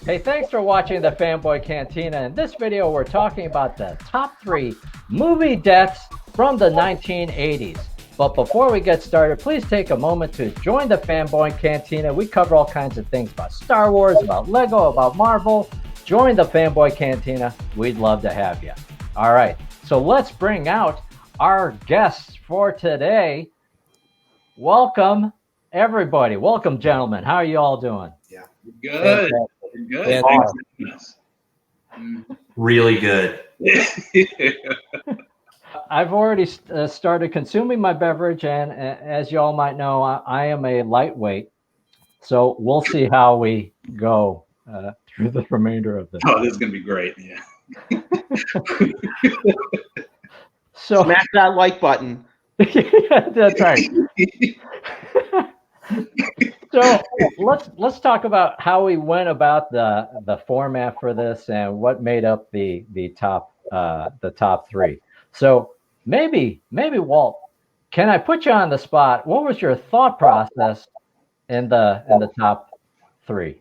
Hey, thanks for watching the Fanboy Cantina. In this video, we're talking about the top 3 movie deaths from the 1980s. But before we get started, please take a moment to join the Fanboy Cantina. We cover all kinds of things about Star Wars, about Lego, about Marvel. Join the Fanboy Cantina. We'd love to have you. All right, so let's bring out our guests for today. Welcome, everybody. Welcome, gentlemen. How are you all doing? Yeah, good. Good. Really good. I've already started consuming my beverage, and as you all might know, I am a lightweight. So we'll see how we go through the remainder of this. Oh, this is going to be great. Yeah. So smash that like button. That's right. So let's talk about how we went about the format for this and what made up the top 3. So maybe Walt, can I put you on the spot? What was your thought process in the top 3?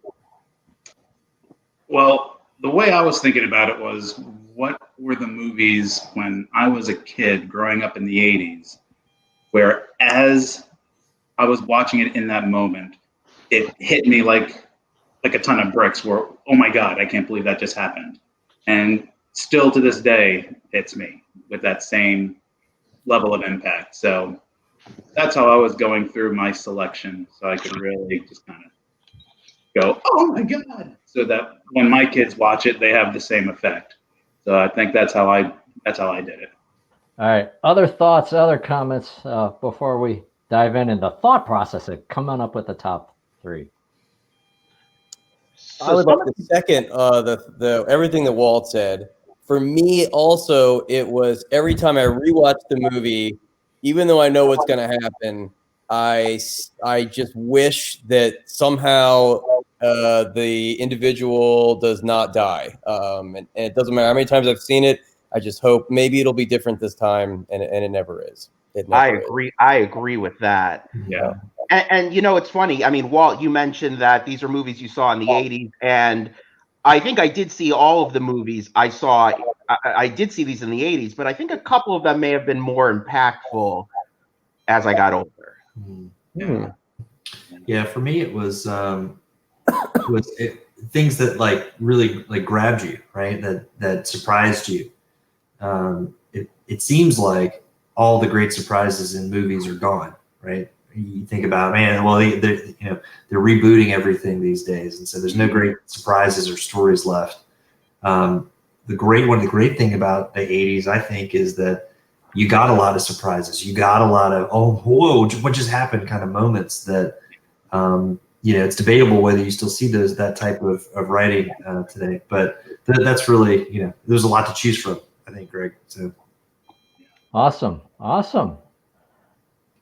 Well, the way I was thinking about it was, what were the movies when I was a kid growing up in the 80s, where as I was watching it in that moment, it hit me like a ton of bricks where, oh my God, I can't believe that just happened. And still to this day, hits me with that same level of impact. So that's how I was going through my selection. So I could really just kind of go, oh my God. So that when my kids watch it, they have the same effect. So I think that's how I did it. All right. Other thoughts, other comments before we dive in the thought process of coming up with the top 3. I would like to second the everything that Walt said. For me, also, it was every time I rewatch the movie, even though I know what's going to happen, I just wish that somehow the individual does not die. And it doesn't matter how many times I've seen it. I just hope maybe it'll be different this time, and it never is. I agree with that. Yeah. And you know, it's funny. I mean, Walt, you mentioned that these are movies you saw in the 80s, and I think I did see all of the movies I saw. I did see these in the 80s, but I think a couple of them may have been more impactful as I got older. Yeah, for me it was things that like really like grabbed you, right? That surprised you. It seems like all the great surprises in movies are gone, right? You think about, man, well, they're rebooting everything these days, and so there's no great surprises or stories left. One of the great thing about the 80s, I think, is that you got a lot of surprises. You got a lot of, oh, whoa, what just happened kind of moments that, it's debatable whether you still see that type of writing today. But that's really, there's a lot to choose from, I think, Greg. So. Awesome.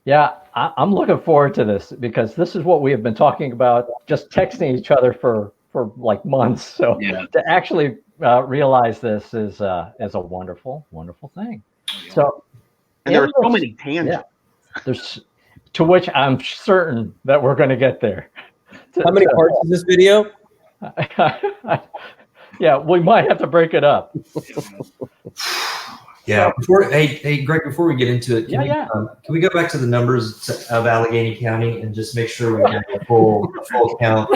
Yeah, I'm looking forward to this because this is what we have been talking about, just texting each other for like months. So to actually realize this is a wonderful, wonderful thing. So, and there are so many tangents. Yeah, there's to which I'm certain that we're going to get there. How many parts is this video? Yeah, we might have to break it up. Yeah. Hey, Greg, before we get into it, can we go back to the numbers of Allegheny County and just make sure we get a full count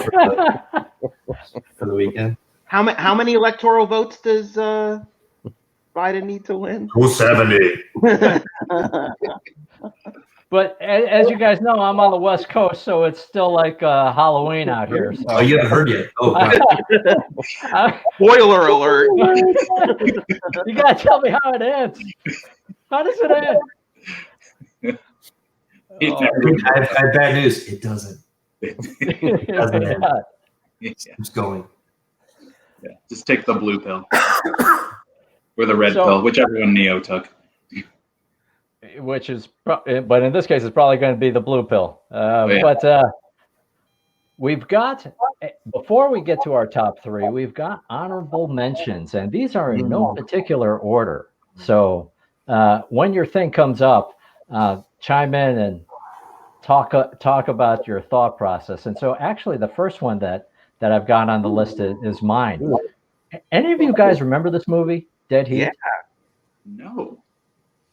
for the weekend? How many electoral votes does Biden need to win? 270. But as you guys know, I'm on the West Coast, so it's still like Halloween out here. So. Oh, you haven't heard yet? Oh, spoiler alert! You gotta tell me how it ends. How does it end? I have bad news. It doesn't. It doesn't end. It's going. Yeah, just take the blue pill or the red pill, whichever one Neo took. Which is, but in this case, it's probably going to be the blue pill. But we've got, before we get to our top 3, we've got honorable mentions, and these are in no particular order. So when your thing comes up, chime in and talk about your thought process. And so actually the first one that that I've got on the list is mine. Any of you guys remember this movie, Dead Heat? Yeah. No.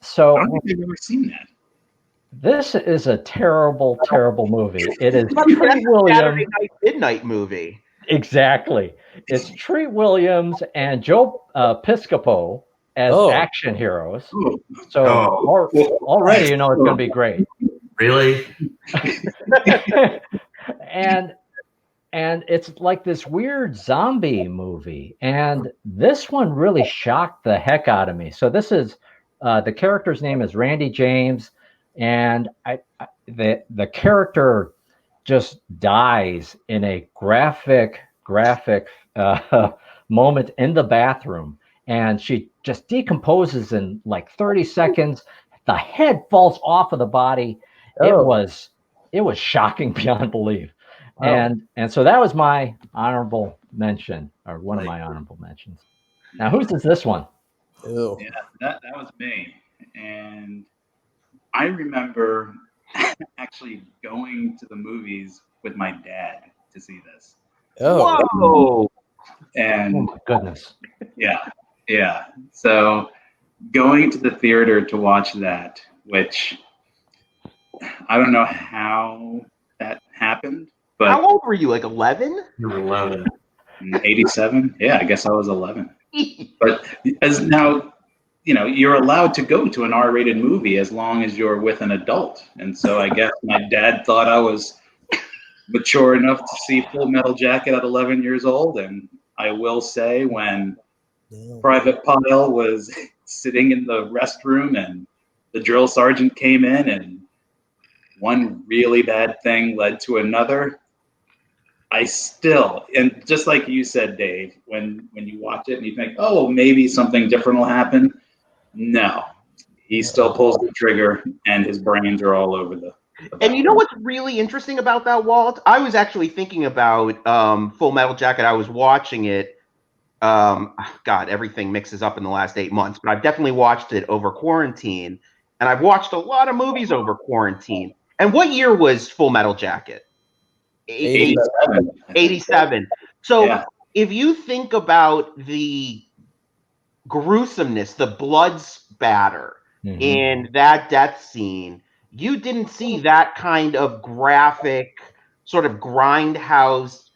I So don't think I've ever seen that. this is a terrible, terrible movie. It is That's Treat a Williams. Saturday Night Midnight movie. Exactly. It's Treat Williams and Joe Piscopo as action heroes. Oh, So already you know it's going to be great. Really? and it's like this weird zombie movie, and this one really shocked the heck out of me. So this is the character's name is Randy James, and the character just dies in a graphic moment in the bathroom, and she just decomposes in like 30 seconds. The head falls off of the body. It was shocking beyond belief. And so that was my honorable mention, or one of my honorable mentions. Now, whose is this one? Ew. Yeah, that was me. And I remember actually going to the movies with my dad to see this. Oh. Whoa. And Oh my goodness. yeah. So going to the theater to watch that, which I don't know how that happened, but How old were you? Like 11? You were 11. 87? Yeah, I guess I was 11. But as now, you know, you're allowed to go to an R-rated movie as long as you're with an adult. And so I guess my dad thought I was mature enough to see Full Metal Jacket at 11 years old. And I will say, when Private PYLE was sitting in the restroom and the drill sergeant came in and one really bad thing led to another, I still, and just like you said, Dave, when you watch it and you think, oh, maybe something different will happen, no. He still pulls the trigger and his brains are all over the And you know what's really interesting about that, Walt? I was actually thinking about Full Metal Jacket. I was watching it. God, everything mixes up in the last 8 months, but I've definitely watched it over quarantine. And I've watched a lot of movies over quarantine. And what year was Full Metal Jacket? 87. 87. So Yeah. if you think about the gruesomeness, the blood spatter in that death scene, you didn't see that kind of graphic, sort of grindhouse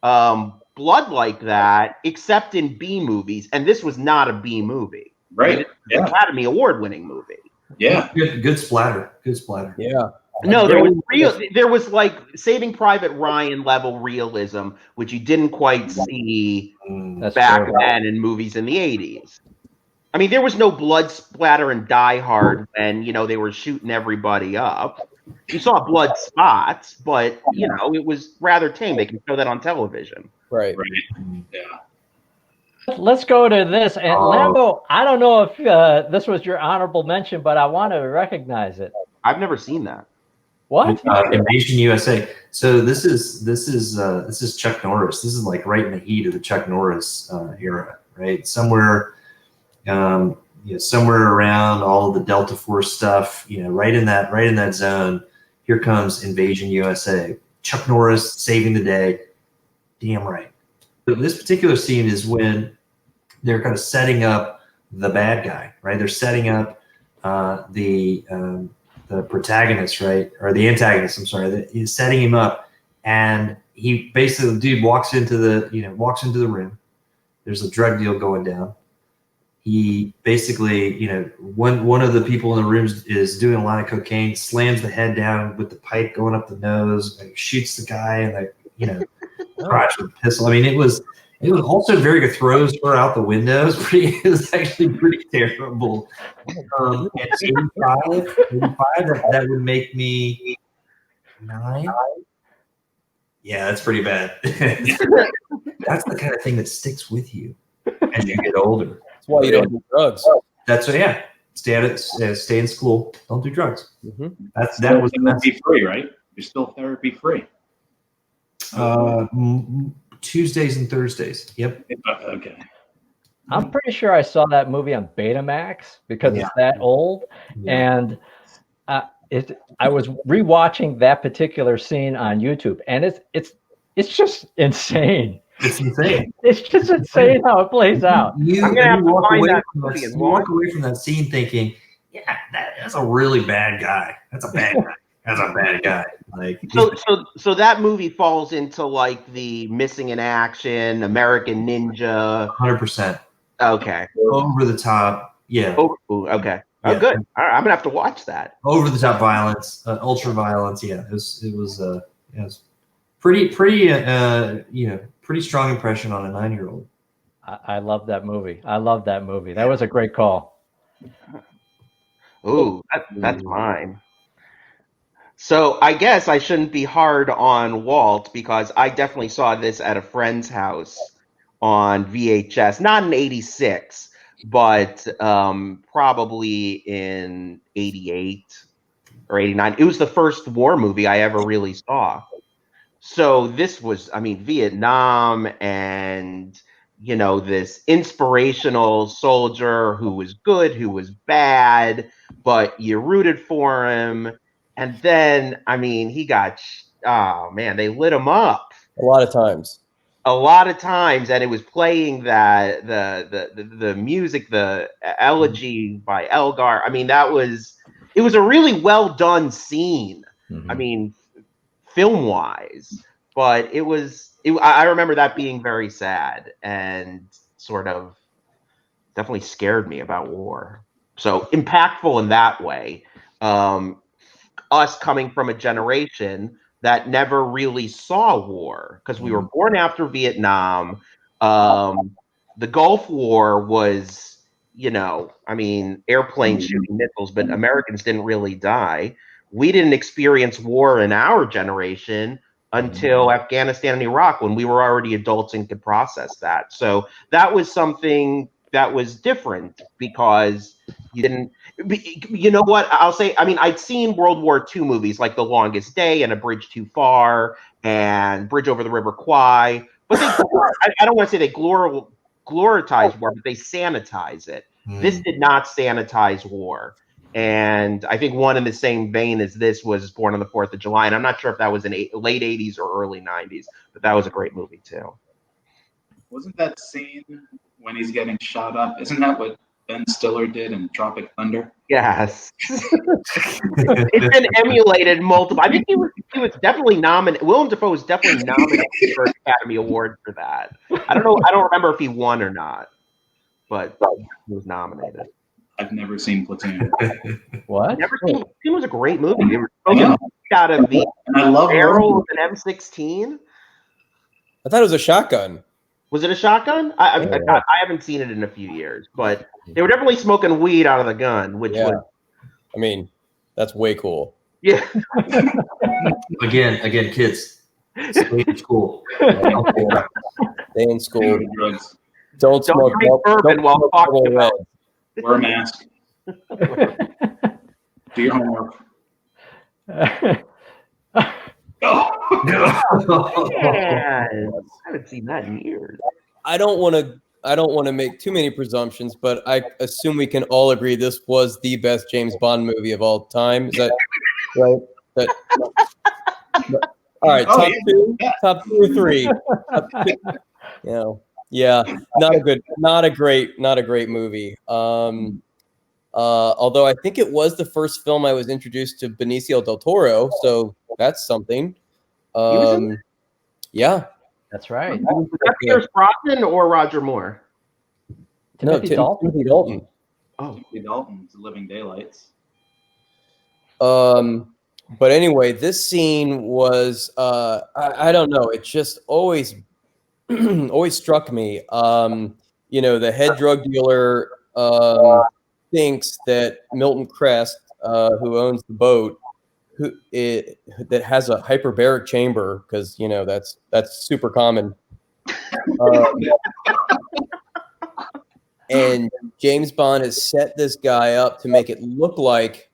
blood like that, except in B movies. And this was not a B movie. Right. Yeah. Academy Award-winning movie. Yeah. Good splatter. Good splatter. Yeah. No, there was like Saving Private Ryan level realism, which you didn't quite see back then in movies in the 80s. I mean, there was no blood splatter in Die Hard when, you know, they were shooting everybody up. You saw blood spots, but, you know, it was rather tame. They can show that on television. Right. Yeah. Let's go to this. And Lambo, I don't know if this was your honorable mention, but I want to recognize it. I've never seen that. What? Invasion USA. So this is Chuck Norris. This is like right in the heat of the Chuck Norris era, right? Somewhere around all of the Delta Force stuff, you know, right in that zone. Here comes Invasion USA. Chuck Norris saving the day. Damn right. But this particular scene is when they're kind of setting up the bad guy, right? They're setting up the protagonist, right, or the antagonist. I'm sorry. He's setting him up, and he basically, the dude walks into the room. There's a drug deal going down. He basically, you know, one of the people in the room is doing a lot of cocaine, slams the head down with the pipe going up the nose, and shoots the guy in the, you know, crotch with a pistol. I mean, it was also very good. Throws her out the windows. It was actually pretty terrible. And 85, that would make me 9. Yeah, that's pretty bad. That's the kind of thing that sticks with you as you get older. That's why you don't do drugs. That's what, yeah. Stay in school. Don't do drugs. That was therapy free, right? You're still therapy free. Tuesdays and Thursdays. Yep. Okay. I'm pretty sure I saw that movie on Betamax because it's that old. Yeah. And I was rewatching that particular scene on YouTube, and It's just insane. It's insane. It's just insane how it plays out. I'm gonna have to find that movie You and walk watch. away from that scene thinking, yeah, that's a really bad guy. That's a bad guy. That's a bad guy. Like So that movie falls into like the Missing in Action, American Ninja. 100%. Okay. Over the top. Yeah. Oh, okay. Oh, Yeah. good. All right, I'm gonna have to watch that. Over the top violence, ultra violence. Yeah, it was pretty pretty strong impression on a 9-year-old. I love that movie. I love that movie. That was a great call. Ooh, that's mine. So I guess I shouldn't be hard on Walt because I definitely saw this at a friend's house on VHS, not in '86, but probably in '88 or '89. It was the first war movie I ever really saw. So this was, I mean, Vietnam and, you know, this inspirational soldier who was good, who was bad, but you rooted for him. And then, I mean, he got, oh man, they lit him up A lot of times. a lot of times, and it was playing that the music, the elegy by Elgar. I mean, it was a really well done scene. Mhm. I mean, film wise, but I remember that being very sad and sort of definitely scared me about war. So impactful in that way. Us coming from a generation that never really saw war because we were born after Vietnam. The Gulf War was, you know, I mean, airplanes shooting missiles, but Americans didn't really die. We didn't experience war in our generation until Afghanistan and Iraq when we were already adults and could process that. So that was something that was different because you didn't. You know what? I'll say, I mean, I'd seen World War II movies like The Longest Day and A Bridge Too Far and Bridge Over the River Kwai, but I don't want to say they gloritize war, but they sanitize it. This did not sanitize war. And I think one in the same vein as this was Born on the 4th of July. And I'm not sure if that was in late 80s or early 90s, but that was a great movie too. Wasn't that scene when he's getting shot up? Isn't that what Ben Stiller did in Tropic Thunder? Yes. It's been emulated multiple. I think he was definitely nominated. Willem Dafoe was definitely nominated for an Academy Award for that. I don't know. I don't remember if he won or not, but he was nominated. I've never seen Platoon. What? Never seen. Platoon was a great movie. They were out of the And I love barrel of an M16. I thought it was a shotgun. Was it a shotgun? I haven't seen it in a few years, but they were definitely smoking weed out of the gun, which was. I mean, that's way cool. Yeah. Again, kids, stay in school. Stay in school. Drugs. Don't smoke drink bourbon while talking about. Wear a mask. Do your homework. Yeah, I haven't seen that in years. I don't want to make too many presumptions, but I assume we can all agree this was the best James Bond movie of all time. Is that right? All right, top two or three. Yeah, not a great movie. Although I think it was the first film I was introduced to Benicio del Toro, so that's something. Yeah, That's right. Was that Pierce Brosnan or Roger Moore? Timothy Dalton. Timothy Dalton. Oh, Timothy Dalton's Living Daylights. But anyway, this scene was I don't know. It just always struck me. You know, the head drug dealer thinks that Milton Crest, who owns the boat, that has a hyperbaric chamber, because you know that's super common. And James Bond has set this guy up to make it look like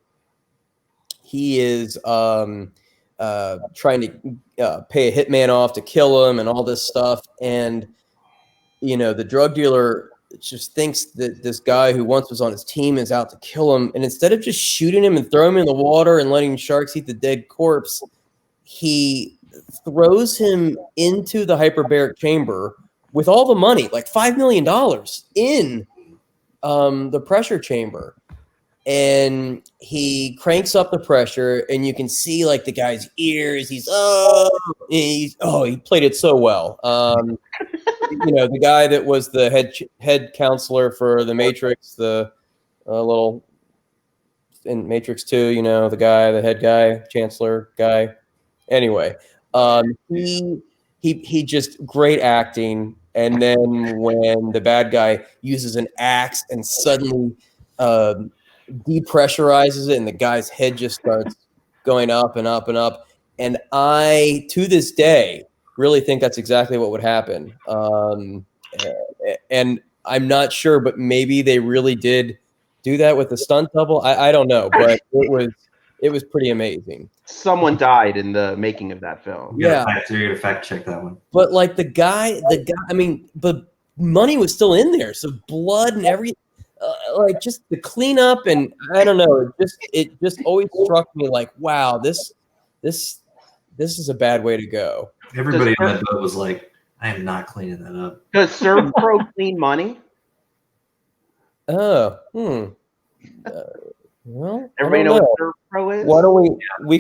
he is trying to pay a hitman off to kill him and all this stuff. And, you know, the drug dealer just thinks that this guy who once was on his team is out to kill him. And instead of just shooting him and throwing him in the water and letting sharks eat the dead corpse, he throws him into the hyperbaric chamber with all the money, like $5 million in the pressure chamber. And he cranks up the pressure, and you can see like the guy's ears. He played it so well. You know, the guy that was the head counselor for the Matrix, the little in Matrix 2, you know, the head guy, chancellor guy. Anyway, he just great acting. And then when the bad guy uses an axe and suddenly depressurizes it, and the guy's head just starts going up and up and up. And I, to this day, really think that's exactly what would happen. And I'm not sure, but maybe they really did do that with the stunt double. I don't know, but it was pretty amazing. Someone died in the making of that film. You're gonna fact check that one. But like the guy, I mean, the money was still in there, so blood and everything. Like just the cleanup, and I don't know. It just always struck me like, wow, this is a bad way to go. Everybody on that boat was like, I am not cleaning that up. Does ServPro clean money? Oh, well, Everybody know what ServPro is? Why don't we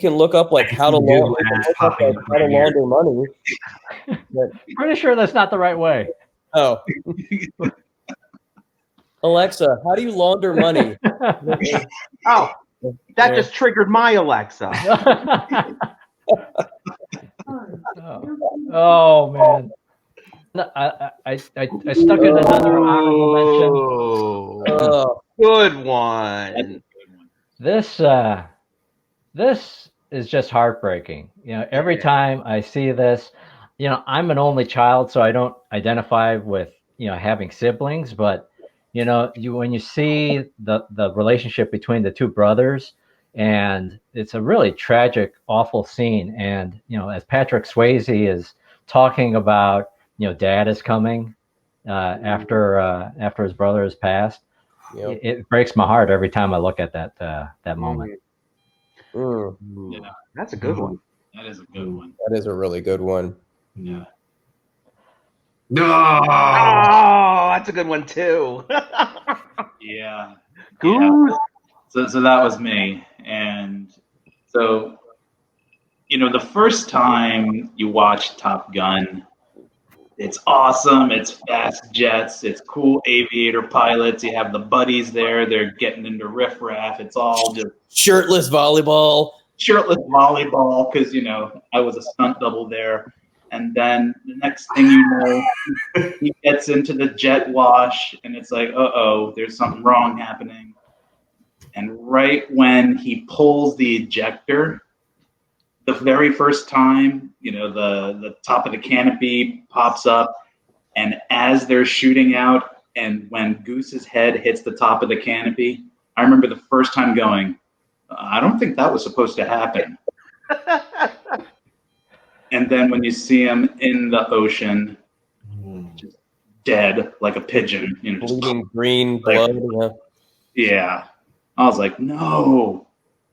can look up like how to launder money. Pretty sure that's not the right way. Oh. Alexa, how do you launder money? Oh, that just triggered my Alexa. Oh man. I stuck in another honorable mention. Oh, good one. This is just heartbreaking. You know, every time I see this, you know, I'm an only child, so I don't identify with, you know, having siblings, but you know, when you see the relationship between the two brothers, and it's a really tragic, awful scene. And you know, as Patrick Swayze is talking about, you know, dad is coming after his brother has passed, it breaks my heart every time I look at that moment. Yeah, that's a good one. That is a good one. That is a really good one. Yeah. No, oh, that's a good one too. Yeah. Goose. So that was me, and so, you know, the first time you watch Top Gun, it's awesome. It's fast jets. It's cool aviator pilots. You have the buddies there. They're getting into riffraff. It's all just shirtless volleyball. Shirtless volleyball, because, you know, I was a stunt double there. And then the next thing you know, he gets into the jet wash, and it's like, uh-oh, there's something wrong happening. And right when he pulls the ejector, the very first time, you know, the top of the canopy pops up, and as they're shooting out, and when Goose's head hits the top of the canopy, I remember the first time going, I don't think that was supposed to happen. And then when you see him in the ocean, just dead like a pigeon, you know, just bleeding green blood. Yeah. I was like, no.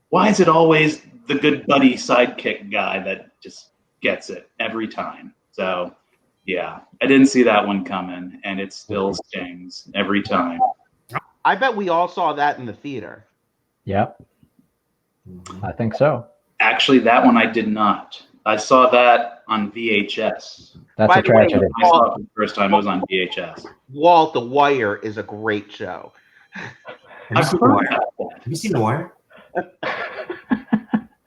Why is it always the good buddy sidekick guy that just gets it every time? So, yeah, I didn't see that one coming, and it still stings every time. I bet we all saw that in the theater. Yep. I think so. Actually, that one I did not. I saw that on VHS. That's a tragedy. I saw it for the first time. It was on VHS. Walt, The Wire is a great show. Have you seen The Wire?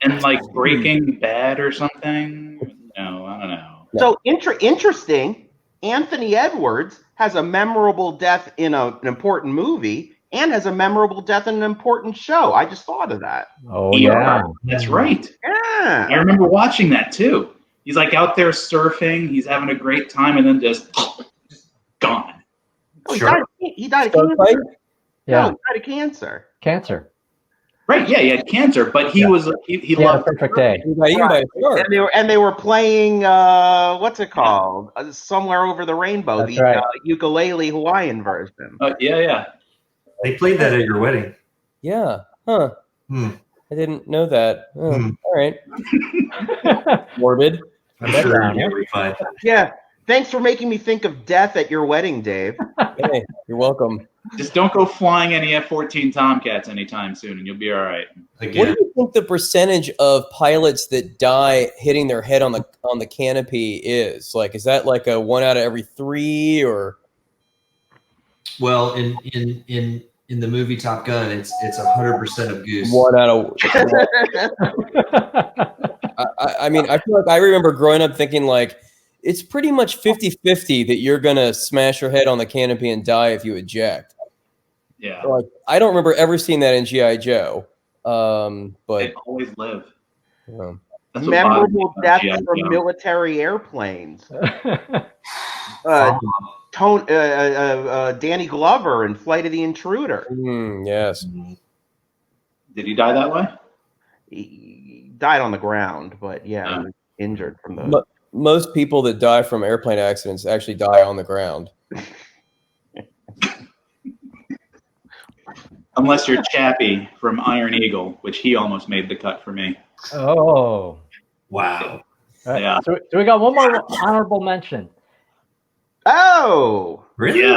And like Breaking Bad or something? No, I don't know. So interesting. Anthony Edwards has a memorable death in an important movie and has a memorable death in an important show. I just thought of that. Oh, yeah. That's right. Yeah. I remember watching that too. He's like out there surfing. He's having a great time, and then just gone. Oh, he died of cancer. Yeah. No, he died of cancer. Cancer. Right, yeah, he had cancer, but he loved a perfect day. And they were playing what's it called? Somewhere Over the Rainbow, That's right. Ukulele Hawaiian version. Yeah. They played that at your wedding. Yeah. Huh. I didn't know that. Oh, all right. Morbid. I'm sure you'll be fine. Yeah. Thanks for making me think of death at your wedding, Dave. Hey, you're welcome. Just don't go flying any F-14 Tomcats anytime soon, and you'll be all right. Again. What do you think the percentage of pilots that die hitting their head on the canopy is? Like, is that like a 1 out of every 3, or? Well, in the movie Top Gun, it's 100% of Goose. 1 out of. I mean, I feel like I remember growing up thinking like it's pretty much 50-50 that you're gonna smash your head on the canopy and die if you eject. Yeah. Like, I don't remember ever seeing that in G.I. Joe. But They always live. Yeah. That's what Memorable bothers me about deaths G.I. from Joe. military airplanes. Danny Glover in Flight of the Intruder. Yes. Did he die that way? He died on the ground, but yeah, he was injured from those. Most people that die from airplane accidents actually die on the ground. Unless you're Chappie from Iron Eagle, which he almost made the cut for me. Oh. Wow. Right. Yeah. So we got one more honorable mention. Oh, Really? Yeah.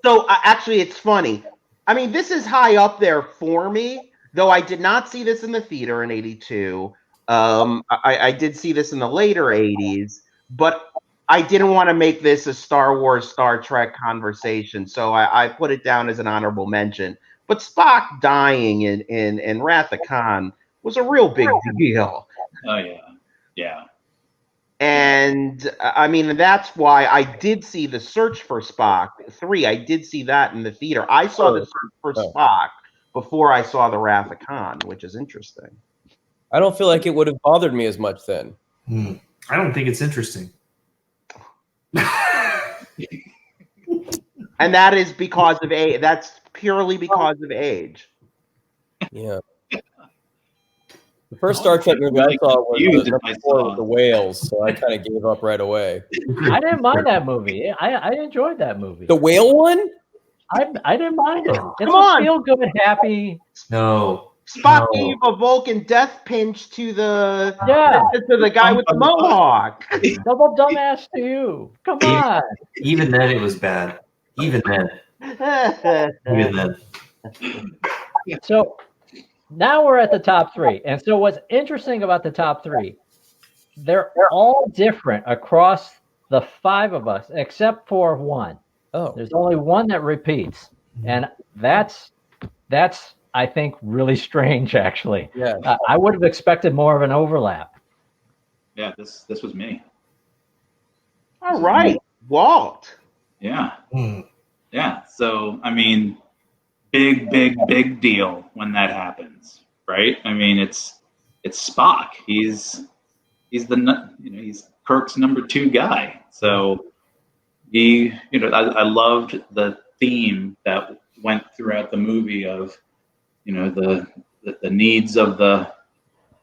so actually, it's funny. I mean, this is high up there for me, though I did not see this in the theater in '82. I did see this in the later '80s, but I didn't want to make this a Star Wars, Star Trek conversation, so I put it down as an honorable mention. But Spock dying in Wrath of Khan was a real big deal. Oh, yeah. Yeah. And I mean, that's why I did see The Search for Spock 3. I did see that in the theater. I saw The Search for Spock before I saw The Wrath of Khan, which is interesting. I don't feel like it would have bothered me as much then. I don't think it's interesting. And that is because of age. That's purely because of age. Yeah. The first Star Trek movie I saw was number 4 with the whales, so I kind of gave up right away. I didn't mind that movie. I enjoyed that movie. The whale one? I didn't mind it. It's Come on. a feel-good, happy. No. Spock gave a Vulcan death pinch to the guy with the mohawk. Double dumbass to you. Come on. Even then, it was bad. Even then. Even then. So now we're at the top 3. And so what's interesting about the top 3, they're all different across the 5 of us, except for one. Oh. There's only one that repeats. And that's I think, really strange, actually. Yeah. I would have expected more of an overlap. Yeah, this was me. All right, Walt. Yeah. Yeah. So, I mean, big deal when that happens, right? I mean, it's Spock. He's Kirk's number 2 guy. So I loved the theme that went throughout the movie of, the needs of the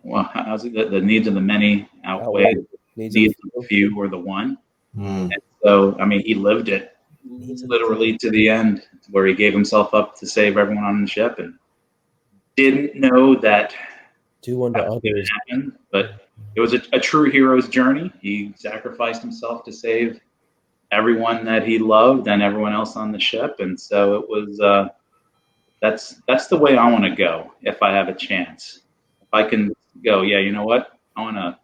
needs of the many outweigh the needs of the few or the one. And so, I mean, he lived it literally to the end, where he gave himself up to save everyone on the ship, and didn't know that do unto was going others. to happen. But it was a true hero's journey. He sacrificed himself to save everyone that he loved and everyone else on the ship, and so it was. That's the way I want to go if I have a chance. If I can go, yeah, you know what? I want to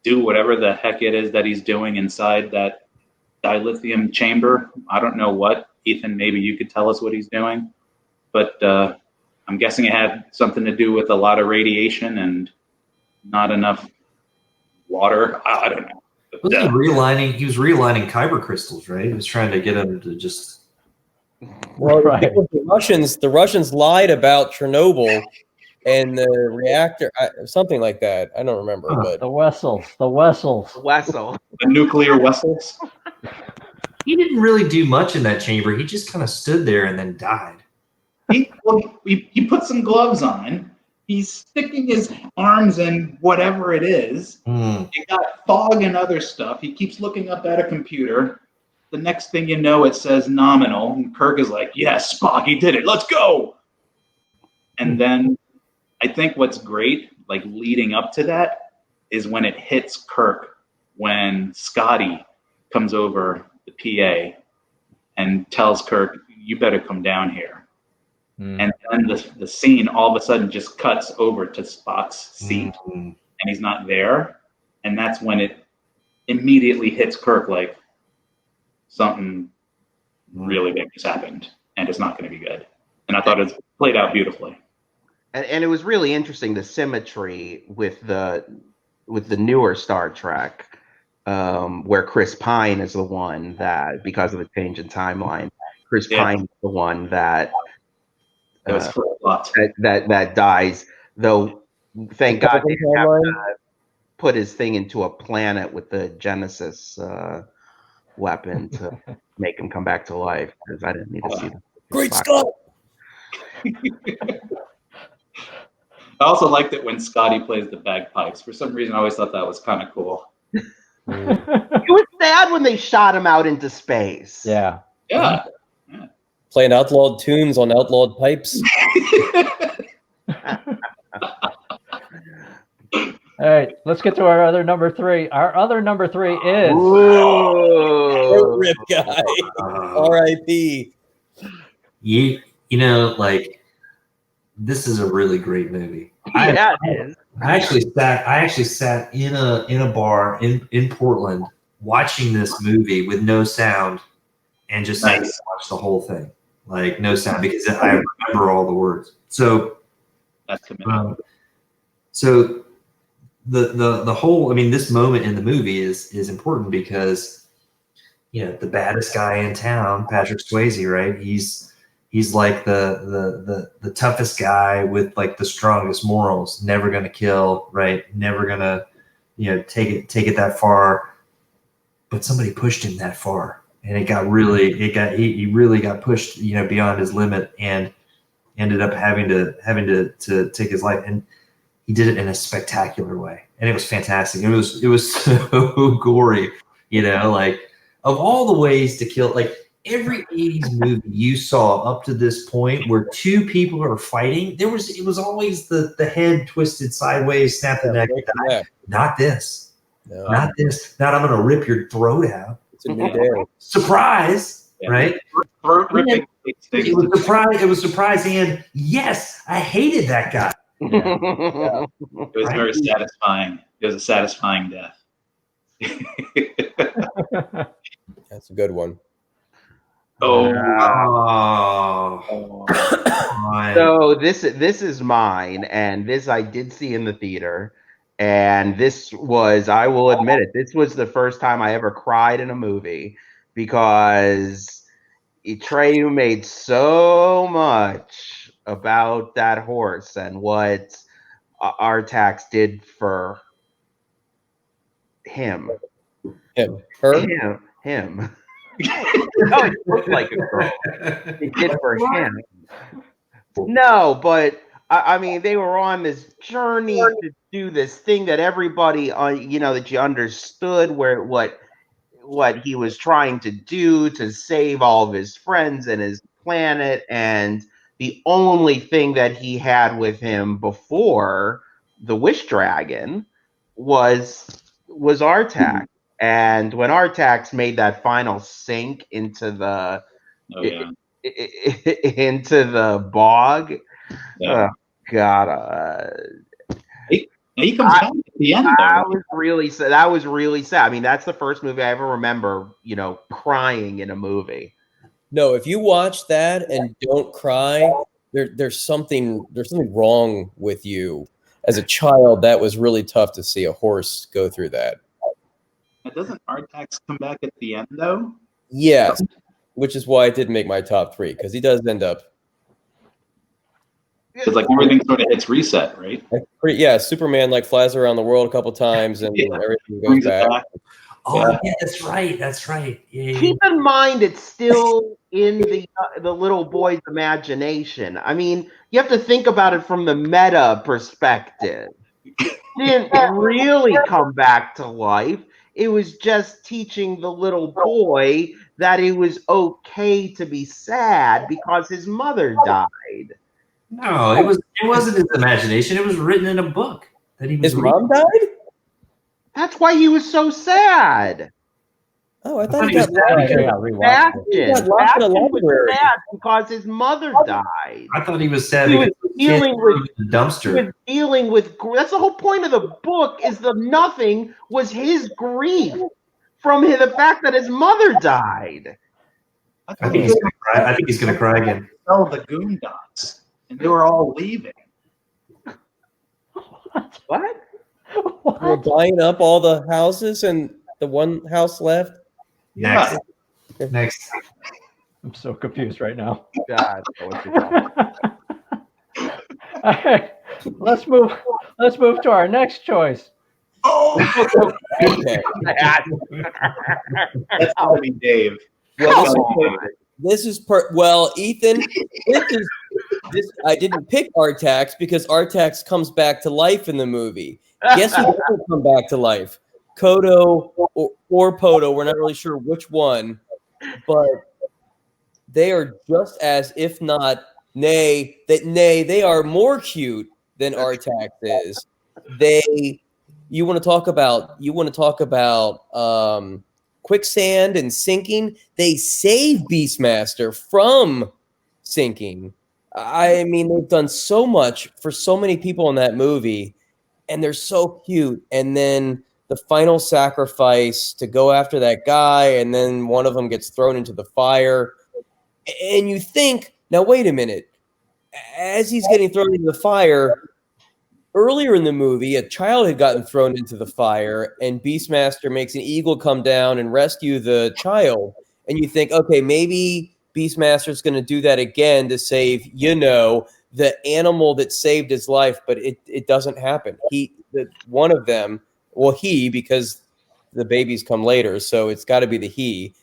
do whatever the heck it is that he's doing inside that dilithium chamber. I don't know what. Ethan, maybe you could tell us what he's doing. But I'm guessing it had something to do with a lot of radiation and not enough water. I don't know. But, He was realigning kyber crystals, right? He was trying to get them to just... Well, Right. the Russians lied about Chernobyl and the reactor, something like that. I don't remember, but The Wessels. Wessel. the nuclear vessels. He didn't really do much in that chamber. He just kind of stood there and then died. He put some gloves on. He's sticking his arms in whatever it is. You got fog and other stuff. He keeps looking up at a computer. The next thing you know, it says nominal. And Kirk is like, yes, Spock, he did it. Let's go. And then I think what's great, like leading up to that, is when it hits Kirk, when Scotty comes over the PA and tells Kirk, "You better come down here." And then the scene all of a sudden just cuts over to Spock's seat, and he's not there. And that's when it immediately hits Kirk like something really big has happened, and it's not going to be good. And I thought it played out beautifully. And it was really interesting, the symmetry with the newer Star Trek, where Chris Pine is the one that, because of the change in timeline, Chris Pine is the one that that dies. Though, thank God they have to put his thing into a planet with the Genesis weapon to make him come back to life, because I didn't need to see that. Great Scott! I also liked it when Scotty plays the bagpipes. For some reason, I always thought that was kind of cool. It was sad when they shot him out into space. Yeah. Yeah. Playing outlawed tunes on outlawed pipes. All right, let's get to our other number 3. Our other number 3 is Rip guy. R.I.P. You know, like, this is a really great movie. Yeah, it is. I actually sat in a bar in Portland watching this movie with no sound and just sat and watched the whole thing, like no sound, because I remember all the words. So that's commitment. So the whole, I mean, this moment in the movie is important because, you know, the baddest guy in town, Patrick Swayze, right? He's like the toughest guy with like the strongest morals, never gonna kill, right? Never gonna, you know, take it that far. But somebody pushed him that far, and he really got pushed, you know, beyond his limit, and ended up having to take his life. And he did it in a spectacular way, and it was fantastic. It was so gory, you know, like, of all the ways to kill, like, every 80s movie you saw up to this point where two people are fighting, it was always the head twisted sideways, snap the neck. Not this. No. Not this. Not, I'm gonna rip your throat out. It's a new day. Surprise, right? Throat ripping. It was surprising, and yes, I hated that guy. Yeah. It was very satisfying. It was a satisfying death. That's a good one. So this is mine, and this I did see in the theater, and this was, I will admit it, this was the first time I ever cried in a movie, because Atreyu made so much about that horse and what ARTAX did for him. Him. No, it looked like a girl. It did for him. No, but I mean, they were on this journey to do this thing that everybody, you know, that you understood what he was trying to do to save all of his friends and his planet, and the only thing that he had with him before the Wish Dragon was ARTAX. And when ARTAX made that final sink into the into the bog, oh God! He comes back at the end. That was really sad. That was really sad. I mean, that's the first movie I ever remember, you know, crying in a movie. No, if you watch that and don't cry, there's something wrong with you. As a child, that was really tough to see a horse go through that. Doesn't ARTAX come back at the end, though? Yes, which is why it didn't make my top 3, because he does end up. It's like everything sort of hits reset, right? Yeah, Superman like flies around the world a couple times and everything goes back. Oh, yeah, that's right. That's right. Yeah. Keep in mind, it's still in the little boy's imagination. I mean, you have to think about it from the meta perspective. It didn't really come back to life. It was just teaching the little boy that it was okay to be sad because his mother died. No, it wasn't his imagination. It was written in a book that he was His reading. mom died? That's why he was so sad. Oh, I thought thought he he was got sad locked. because- I rewatched it. He got Bastion. locked in a Bastion was library. sad because his mother died. I thought he was sad He was because the dealing kids threw him with- in the dumpster. He was dealing with. That's the whole point of the book. Is the nothing was his grief from the fact that his mother died. I think he's gonna cry. I think he's gonna cry again. Sell the Goondocks, and they were all leaving. What? We're buying up all the houses and the one house left. Next. Next. I'm so confused right now. God. What you call All right, let's move to our next choice. Oh, Okay. it? that's gotta be Dave. Well, this is well, Ethan. This I didn't pick ARTAX because ARTAX comes back to life in the movie. Guess who doesn't come back to life? KODO or PODO. We're not really sure which one, but they are just as, if not, they are more cute than ARTAX is. You want to talk about quicksand and sinking? They save Beastmaster from sinking. I mean, they've done so much for so many people in that movie, and they're so cute. And then the final sacrifice to go after that guy, and then one of them gets thrown into the fire. And you think, now wait a minute. As he's getting thrown into the fire, earlier in the movie, a child had gotten thrown into the fire, and Beastmaster makes an eagle come down and rescue the child. And you think, okay, maybe Beastmaster's going to do that again to save, the animal that saved his life, but it doesn't happen. One of them, because the babies come later, so it's got to be the he.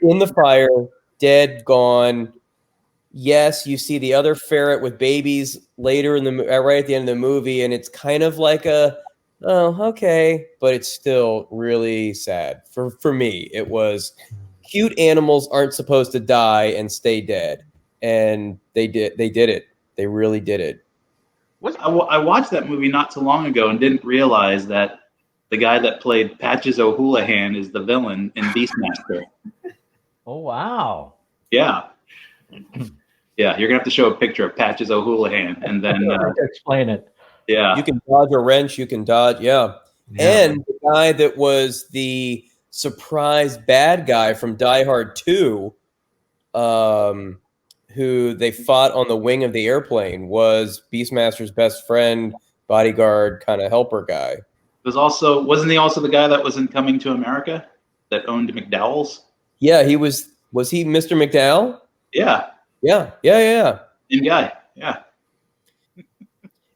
In the fire, dead, gone. Yes, you see the other ferret with babies later right at the end of the movie, and it's kind of like okay, but it's still really sad. For me, it was cute animals aren't supposed to die and stay dead, and they did it. They really did it. I watched that movie not too long ago and didn't realize that the guy that played Patches O'Houlihan is the villain in Beastmaster. Oh wow! Yeah. Yeah, you're gonna have to show a picture of Patches O'Houlihan, and then Explain it. yeah, You can dodge a wrench. You can dodge, yeah. And the guy that was the surprise bad guy from Die Hard 2, who they fought on the wing of the airplane, was Beastmaster's best friend, bodyguard, kind of helper guy. wasn't he also the guy that was in Coming to America that owned McDowell's? Yeah, he was he Mr. McDowell? Yeah, Yeah. same guy. Yeah,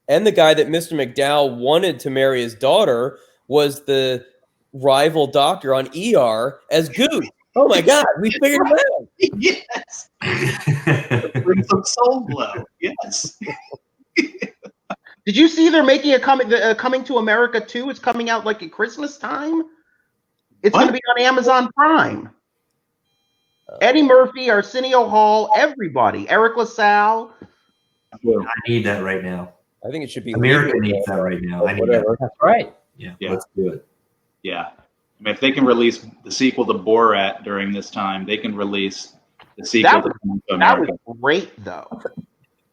And the guy that Mr. McDowell wanted to marry his daughter was the rival doctor on ER as Goose. Oh my God, we figured it out. yes. Bring some soul glow. Yes. Did you see they're making Coming to America 2? It's coming out like at Christmas time. It's going to be on Amazon Prime. Eddie Murphy, Arsenio Hall, everybody. Eric LaSalle. I need that right now. I think it should be America legal. needs that right now. I need Whatever. that. That's right. Yeah, Yeah. let's do it. Yeah. I mean, if they can release the sequel to Borat during this time, they can release the sequel to Coming to That America. was great, though.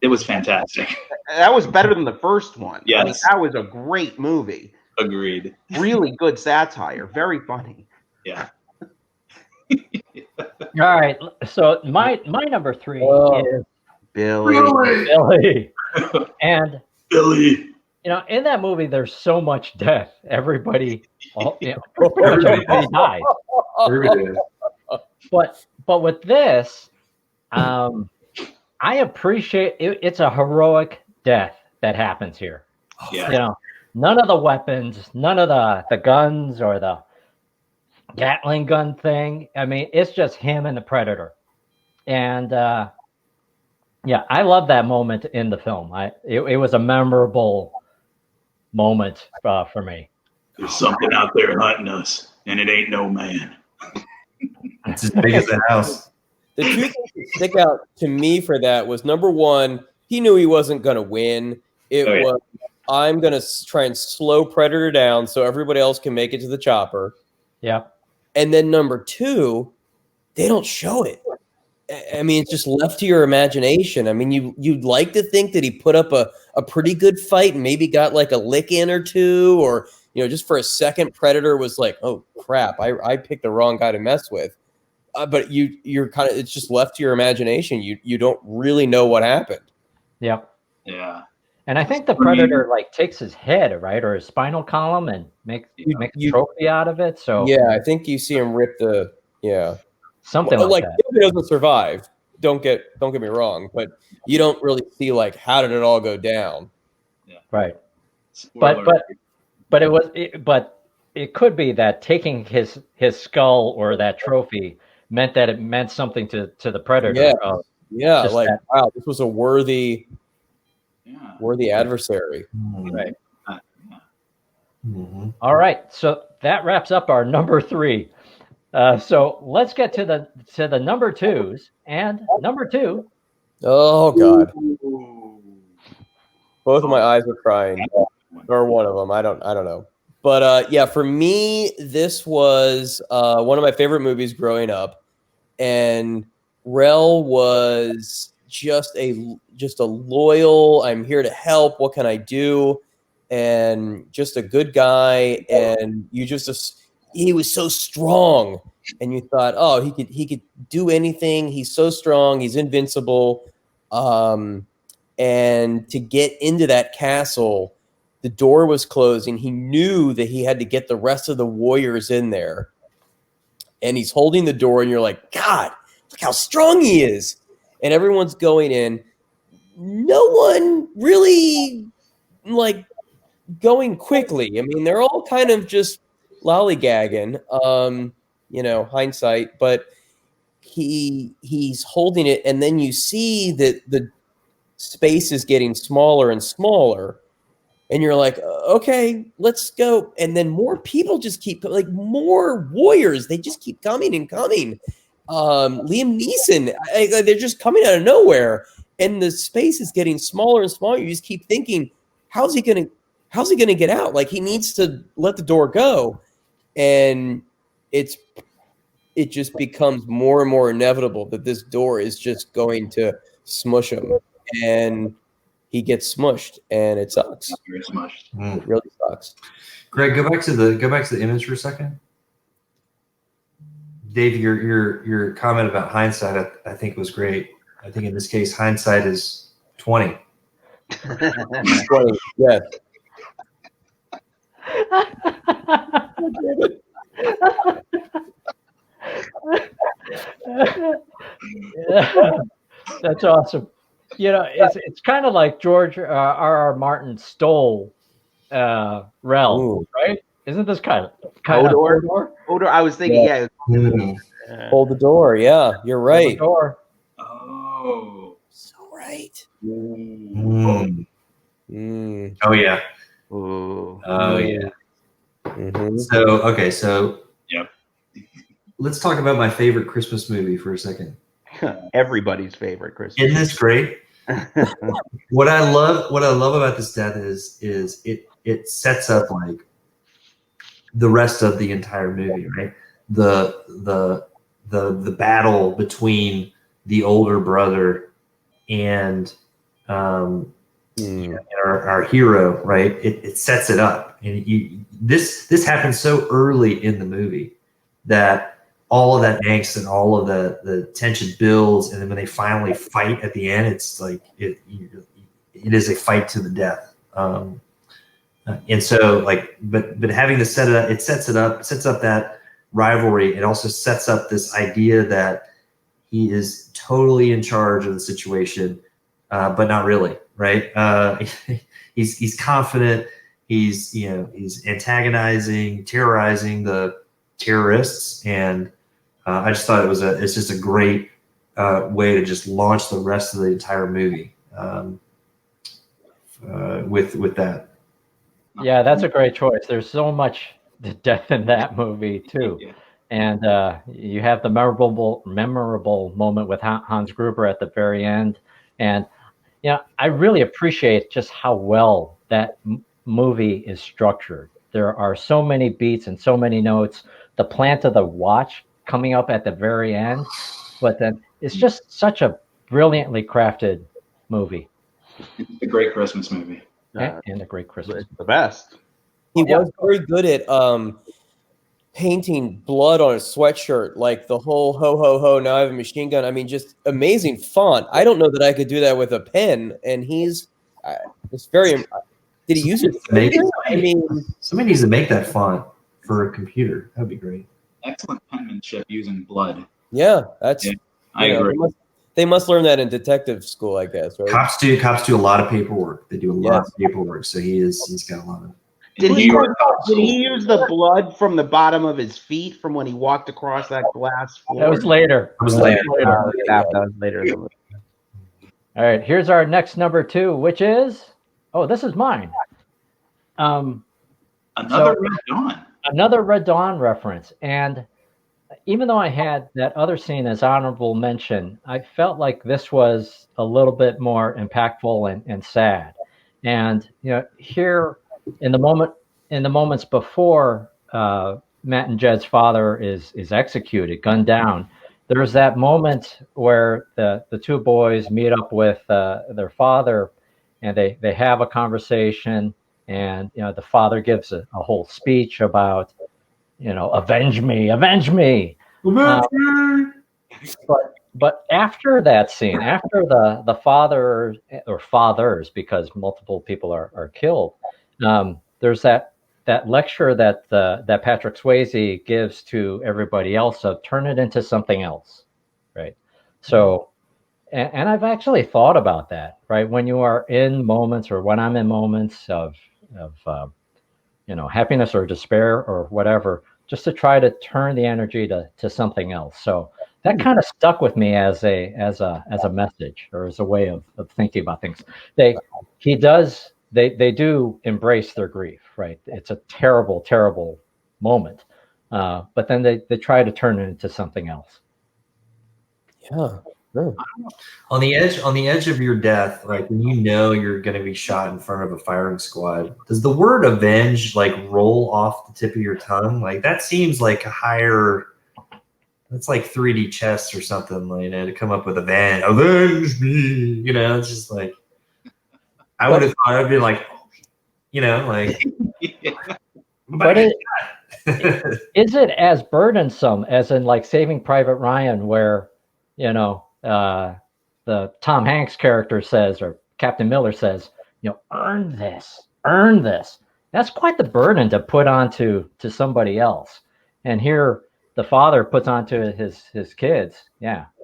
It was fantastic. That was better than the first one. Yes. I mean, that was a great movie. Agreed. Really good satire. Very funny. Yeah. All right. So my number 3 Oh. is Billy. Billy, and Billy. in that movie, there's so much death. Everybody, pretty much everybody dies. Everybody. But with this, I appreciate it. It's a heroic death that happens here. Yeah. None of the weapons, none of the guns or the Gatling gun thing. I mean, it's just him and the Predator. And I love that moment in the film. It was a memorable moment for me. There's something out there hunting us, and it ain't no man. It's as big as the house. the two things that stick out to me for that was, number one, he knew he wasn't going to win. It was, I'm going to try and slow Predator down so everybody else can make it to the chopper. Yeah. And then number two, they don't show it. I mean, it's just left to your imagination. I mean, you'd like to think that he put up a pretty good fight and maybe got like a lick in or two, or, you know, just for a second, Predator was like, oh crap, I picked the wrong guy to mess with. But you're kind of, it's just left to your imagination. You don't really know what happened. Yep. Yeah. And I think the Predator like takes his head, right, or his spinal column, and makes a trophy out of it. So yeah, I think you see him rip the something like that. He doesn't survive. Don't get me wrong, but you don't really see like how did it all go down. Yeah. Right. Spoiler. But it could be that taking his skull or that trophy meant that it meant something to the Predator. Yeah, like that. Wow, this was a worthy adversary. Right. Mm-hmm. All right. So that wraps up our number 3. So let's get to the number 2s. And number 2. Oh God. Both of my eyes are crying. Or one of them. I don't know. But yeah, for me, this was one of my favorite movies growing up, and Rel was just a loyal, I'm here to help, what can I do, and just a good guy. And he was so strong, and you thought, oh, he could do anything. He's so strong. He's invincible. And to get into that castle, the door was closing. He knew that he had to get the rest of the warriors in there. And he's holding the door, and you're like, God, look how strong he is. And everyone's going in. No one really, like, going quickly. I mean, they're all kind of just lollygagging, hindsight. But he's holding it, and then you see that the space is getting smaller and smaller. And you're like, okay, let's go. And then more people just keep, like, more warriors. They just keep coming and coming. Liam Neeson, they're just coming out of nowhere. And the space is getting smaller and smaller. You just keep thinking, how's he gonna get out? Like, he needs to let the door go. And it just becomes more and more inevitable that this door is just going to smush him. And he gets smushed, and it sucks. Very smushed. It really sucks. Greg, go back to the image for a second. Dave, your comment about hindsight, I think was great. I think in this case, hindsight is 20. 20, yes. That's awesome. You know, it's kind of like George R.R. Martin stole Rel, right? Isn't this kind of KODO? I was thinking, yeah. Hold the door. Yeah, you're right. Door. Oh, So right. Mm. Mm. Oh yeah. Ooh. Oh yeah. Mm-hmm. So yep. Let's talk about my favorite Christmas movie for a second. Everybody's favorite Christmas. Isn't this great? What I love about this death is it sets up like the rest of the entire movie, right? The battle between the older brother and our hero, right? It sets it up, and this happens so early in the movie that all of that angst and all of the tension builds, and then when they finally fight at the end, it's like it is a fight to the death. And so, like, but having this set it sets up that rivalry. It also sets up this idea that he is totally in charge of the situation, but not really, right? He's confident. He's antagonizing, terrorizing the terrorists, and I just thought it's just a great way to just launch the rest of the entire movie with that. Yeah, that's a great choice. There's so much death in that movie too. And you have the memorable moment with Hans Gruber at the very end. And I really appreciate just how well that movie is structured. There are so many beats and so many notes. The plant of the watch coming up at the very end, but then it's just such a brilliantly crafted movie. It's a great Christmas movie. And a great Christmas. It's the best. He was very good at painting blood on a sweatshirt, like the whole ho ho ho, now I have a machine gun. I mean, just amazing font. I don't know that I could do that with a pen, and he's it's very. Did he use it? I mean, somebody needs to make that font for a computer. That'd be great. Excellent penmanship using blood. Yeah, that's. Yeah, I agree. They must learn that in detective school, I guess. Right? Cops do a lot of paperwork. They do a lot of paperwork, so he's got a lot of. Did he use the blood from the bottom of his feet from when he walked across that glass floor? That was later. That was later. That was later. All right, here's our next number 2, which is this is mine. Another Red Dawn. Another Red Dawn reference, and even though I had that other scene as honorable mention, I felt like this was a little bit more impactful and sad. And here in the moments before Matt and Jed's father is executed, gunned down, there's that moment where the two boys meet up with their father, and they have a conversation, and the father gives a whole speech about avenge me. But after that scene, after the father or fathers, because multiple people are killed, there's that lecture that Patrick Swayze gives to everybody else of turn it into something else, right? So, and I've actually thought about that, right? When you are in moments, or when I'm in moments of happiness or despair or whatever, just to try to turn the energy to something else. So that kind of stuck with me as a message, or as a way of thinking about things. They do embrace their grief, right? It's a terrible, terrible moment, but then they try to turn it into something else. Yeah. Sure. On the edge of your death, like when you're going to be shot in front of a firing squad, does the word avenge like roll off the tip of your tongue? Like that seems like a higher. That's like 3D chess or something, like, to come up with avenge me. It's just like I would have thought I'd be like, like. But is it as burdensome as in like Saving Private Ryan, where the Tom Hanks character says, or Captain Miller says, earn this. That's quite the burden to put onto somebody else. And here the father puts onto his kids,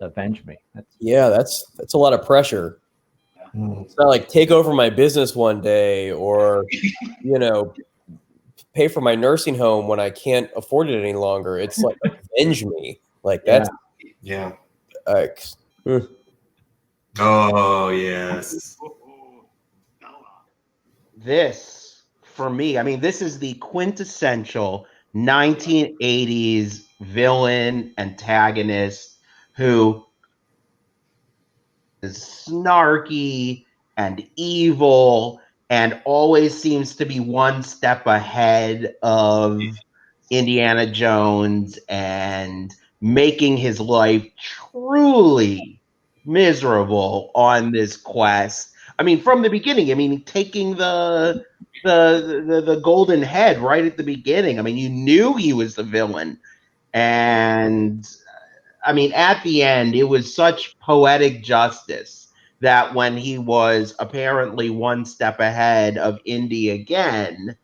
avenge me. That's a lot of pressure. It's not like take over my business one day, or pay for my nursing home when I can't afford it any longer. It's like avenge me. Like that's Oh yes. This, for me, I mean, this is the quintessential 1980s villain antagonist who is snarky and evil and always seems to be one step ahead of Indiana Jones and making his life truly miserable on this quest. I mean, from the beginning, taking the golden head right at the beginning. I mean, you knew he was the villain. And I mean, at the end, it was such poetic justice that when he was apparently one step ahead of Indy again,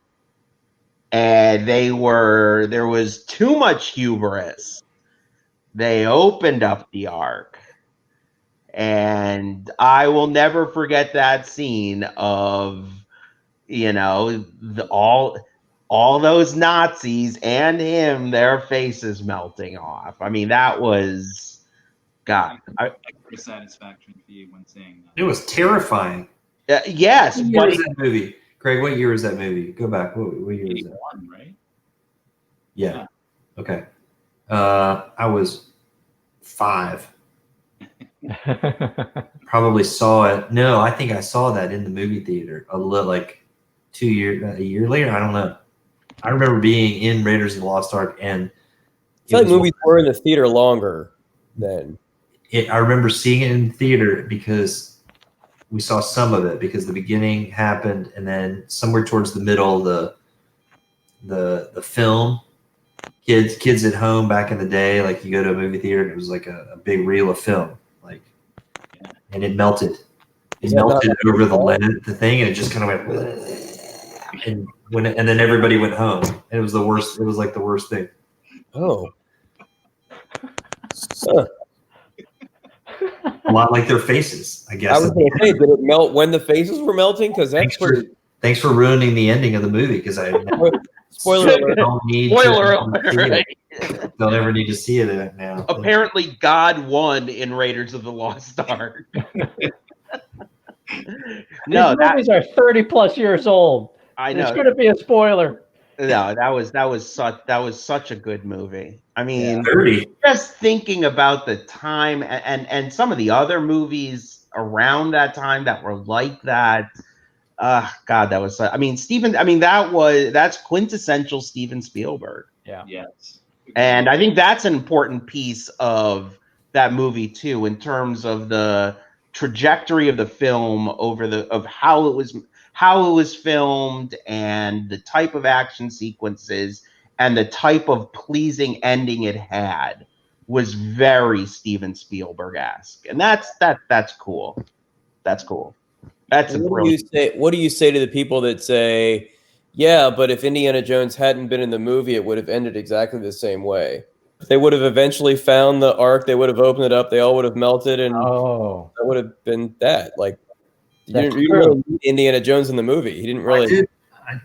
and there was too much hubris, they opened up the Ark. And I will never forget that scene of, all those Nazis and him, their faces melting off. I mean, that was, God. Extra satisfaction for you when seeing that. It was terrifying. Yes. What year is that movie? Craig, what year is that movie? Go back. What year is that? 81, right? Yeah. Okay. I was 5. Probably saw it. No, I think I saw that in the movie theater like a year later. I don't know. I remember being in Raiders of the Lost Ark, and I feel like movies were in the theater longer then. I remember seeing it in the theater because we saw some of it, because the beginning happened, and then somewhere towards the middle, the film. Kids at home back in the day, like you go to a movie theater and it was like a big reel of film, like, and it melted. It melted over the thing, and it just kind of went, and then everybody went home. It was the worst. It was like the worst thing. Oh. A lot like their faces, I guess. I was going to say, did it melt when the faces were melting? Because that's thanks for ruining the ending of the movie, because I spoiler alert. Spoiler alert. Right? They'll never need to see it now. Apparently, God won in Raiders of the Lost Ark. No, these movies are 30+ years old. I know. It's going to be a spoiler. No, that was such a good movie. I mean, 30. Just thinking about the time and some of the other movies around that time that were like that. God, that was. I mean, that's quintessential Steven Spielberg. Yeah. Yes. And I think that's an important piece of that movie too, in terms of the trajectory of the film of how it was filmed, and the type of action sequences and the type of pleasing ending it had was very Steven Spielberg-esque. And that's cool. That's cool. What do you say to the people that say, yeah, but if Indiana Jones hadn't been in the movie, it would have ended exactly the same way? They would have eventually found the Ark. They would have opened it up. They all would have melted, and that would have been that. Like, you didn't really need Indiana Jones in the movie. He didn't really.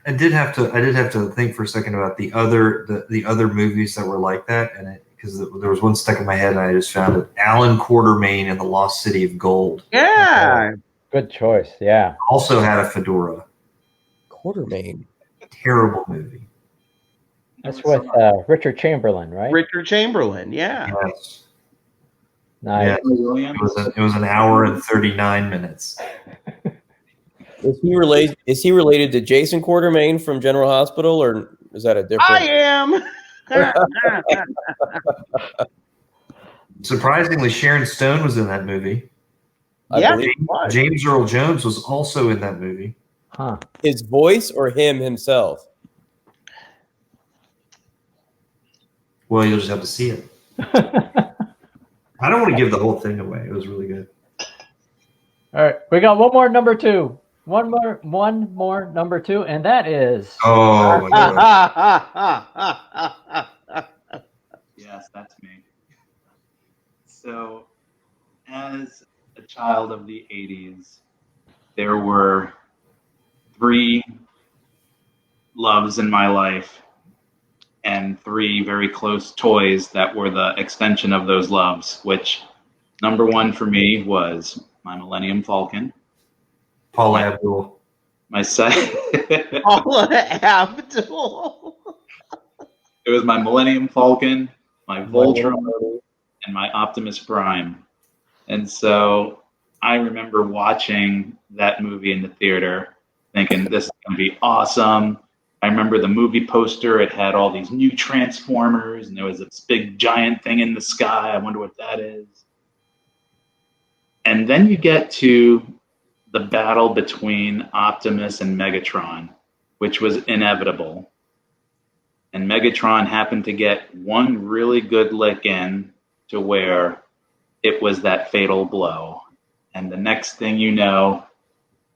I did have to think for a second about the other movies that were like that, and because there was one stuck in my head, and I just found it. Alan Quartermain and the Lost City of Gold. Yeah. Good choice. Yeah. Also had a fedora. Quartermain. Terrible movie. That's with Richard Chamberlain, right? Richard Chamberlain, yeah. Yes. Nice. Yeah, it was an hour and 39 minutes. Is he related to Jason Quartermain from General Hospital, or is that a different? I am. Surprisingly, Sharon Stone was in that movie. Yeah, James Earl Jones was also in that movie. Huh. His voice or him himself? Well, you'll just have to see it. I don't want to give the whole thing away. It was really good. All right, we got one more number 2. One more number 2, and that is. Oh my God. Yes, that's me. So, as a child of the 80s, there were 3 loves in my life, and 3 very close toys that were the extension of those loves, which number 1 for me was my Millennium Falcon. Paula Abdul. My second. Paula Abdul. It was my Millennium Falcon, my Voltron, and my Optimus Prime. And so I remember watching that movie in the theater, thinking this is going to be awesome. I remember the movie poster. It had all these new Transformers, and there was this big giant thing in the sky. I wonder what that is. And then you get to the battle between Optimus and Megatron, which was inevitable. And Megatron happened to get one really good lick in to where it was that fatal blow. And the next thing you know,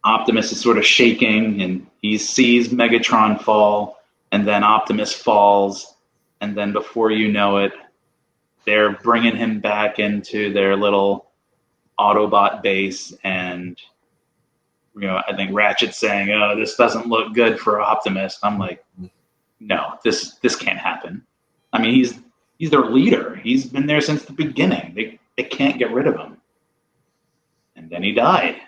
Optimus is sort of shaking, and he sees Megatron fall, and then Optimus falls, and then before you know it, they're bringing him back into their little Autobot base, and I think Ratchet's saying, "Oh, this doesn't look good for Optimus." I'm like, "No, this can't happen." I mean, he's their leader. He's been there since the beginning. They can't get rid of him. And then he died.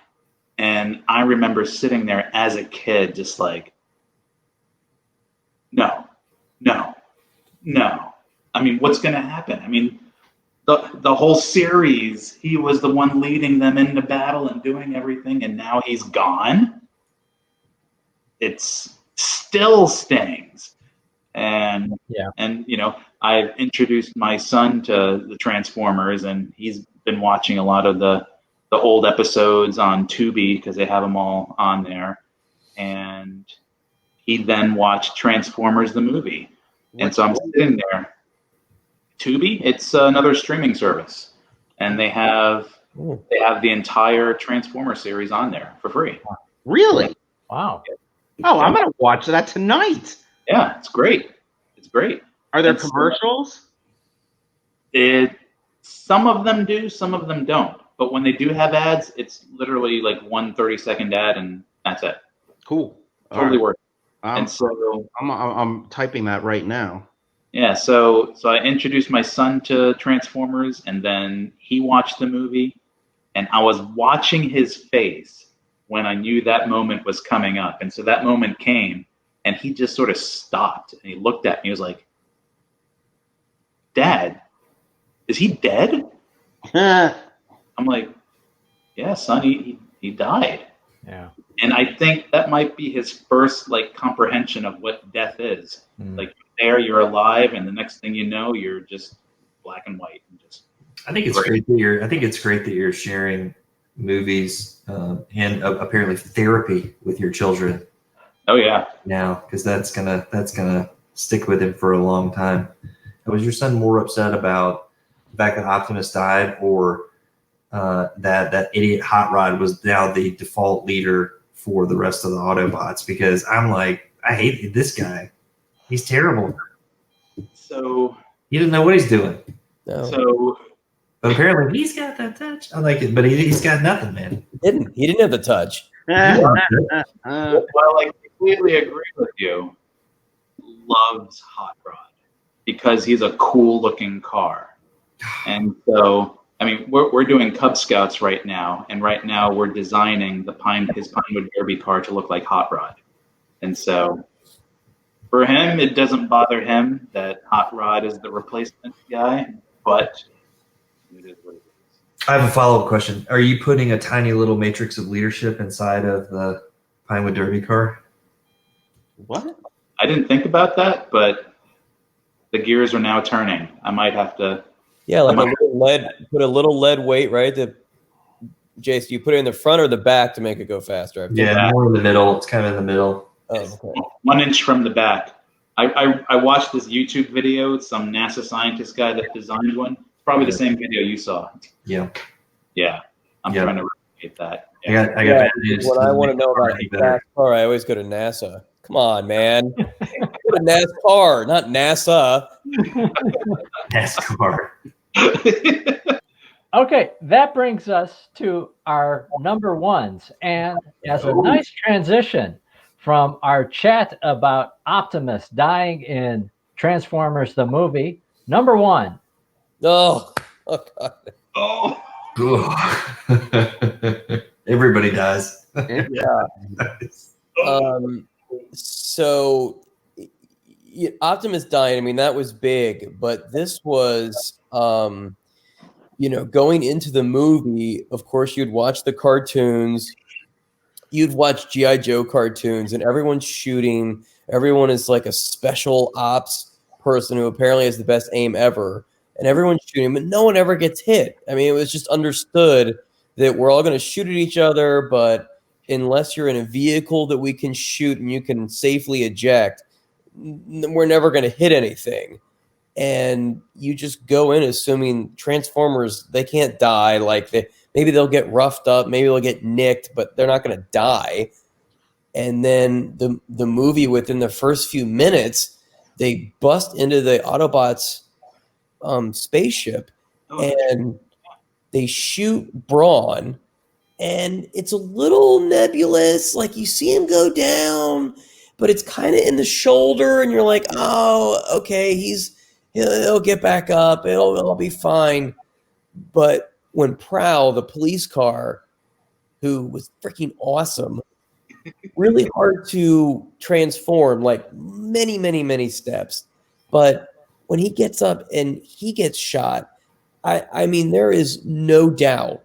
And I remember sitting there as a kid, just like, no. I mean, what's going to happen? I mean, the whole series, he was the one leading them into battle and doing everything, and now he's gone. It's still stings. And you know, I've introduced my son to the Transformers, and he's been watching a lot of the old episodes on Tubi because they have them all on there. And he then watched Transformers the movie. And so I'm sitting there. Tubi, it's another streaming service, and they have the entire Transformer series on there for free. Really? Wow. Oh, I'm gonna watch that tonight. Yeah, it's great. It's great. Are there commercials? Some of them do, some of them don't. But when they do have ads, it's literally like 1 30-second ad, and that's it. Cool. Totally worth it. And so I'm typing that right now. Yeah, so I introduced my son to Transformers, and then he watched the movie, and I was watching his face when I knew that moment was coming up. And so that moment came, and he just sort of stopped, and he looked at me. He was like, "Dad, is he dead?" I'm like, "Yeah, son, he died." Yeah. And I think that might be his first like comprehension of what death is. Like there, you're alive, and the next thing you know, you're just black and white. And just I think it's great that you're sharing movies and apparently therapy with your children. Oh yeah. Now, because that's gonna stick with him for a long time. Was your son more upset about the fact that Optimus died, or that idiot Hot Rod was now the default leader for the rest of the Autobots? Because I'm like, I hate this guy. He's terrible. So he doesn't know what he's doing. No. So, but apparently he's got that touch. I like it, but he's got nothing, man. He didn't have the touch. well, I completely agree with you. Loves Hot Rod because he's a cool looking car, and so I mean we're doing Cub Scouts right now, and right now we're designing his Pinewood Derby car to look like Hot Rod, and so. For him, it doesn't bother him that Hot Rod is the replacement guy, but it is what it is. I have a follow-up question. Are you putting a tiny little matrix of leadership inside of the Pinewood Derby car? What? I didn't think about that, but the gears are now turning. I might have to. Yeah, like put a little lead weight, right? Jace, you put it in the front or the back to make it go faster? Yeah, more in the middle. It's kind of in the middle. Oh, okay. 1 inch from the back. I watched this YouTube video with some NASA scientist guy that designed one. Probably the same video you saw. Yeah. Yeah. I'm trying to replicate that. Yeah. I got bad news. When I want to know about NASCAR, I always go to NASA. Come on, man. Go to NASCAR, not NASA. NASCAR. Okay, that brings us to our number ones. And as a nice transition from our chat about Optimus dying in Transformers the movie, number one. Oh God. Oh. Everybody dies. Yeah. So Optimus dying, I mean, that was big, but this was, going into the movie, of course, you'd watch the cartoons, you'd watch G.I. Joe cartoons, and everyone's shooting. Everyone is like a special ops person who apparently has the best aim ever, and everyone's shooting, but no one ever gets hit. I mean, it was just understood that we're all going to shoot at each other, but unless you're in a vehicle that we can shoot and you can safely eject, we're never going to hit anything. And you just go in assuming Transformers, they can't die. Like maybe they'll get roughed up, maybe they'll get nicked, but they're not going to die. And then the movie, within the first few minutes, they bust into the Autobots' spaceship and they shoot Brawn. And it's a little nebulous. Like you see him go down, but it's kind of in the shoulder, and you're like, oh, okay, he'll get back up. It'll be fine. But when PROWL, the police car, who was freaking awesome, really hard to transform, like many, many, many steps. But when he gets up and he gets shot, I mean, there is no doubt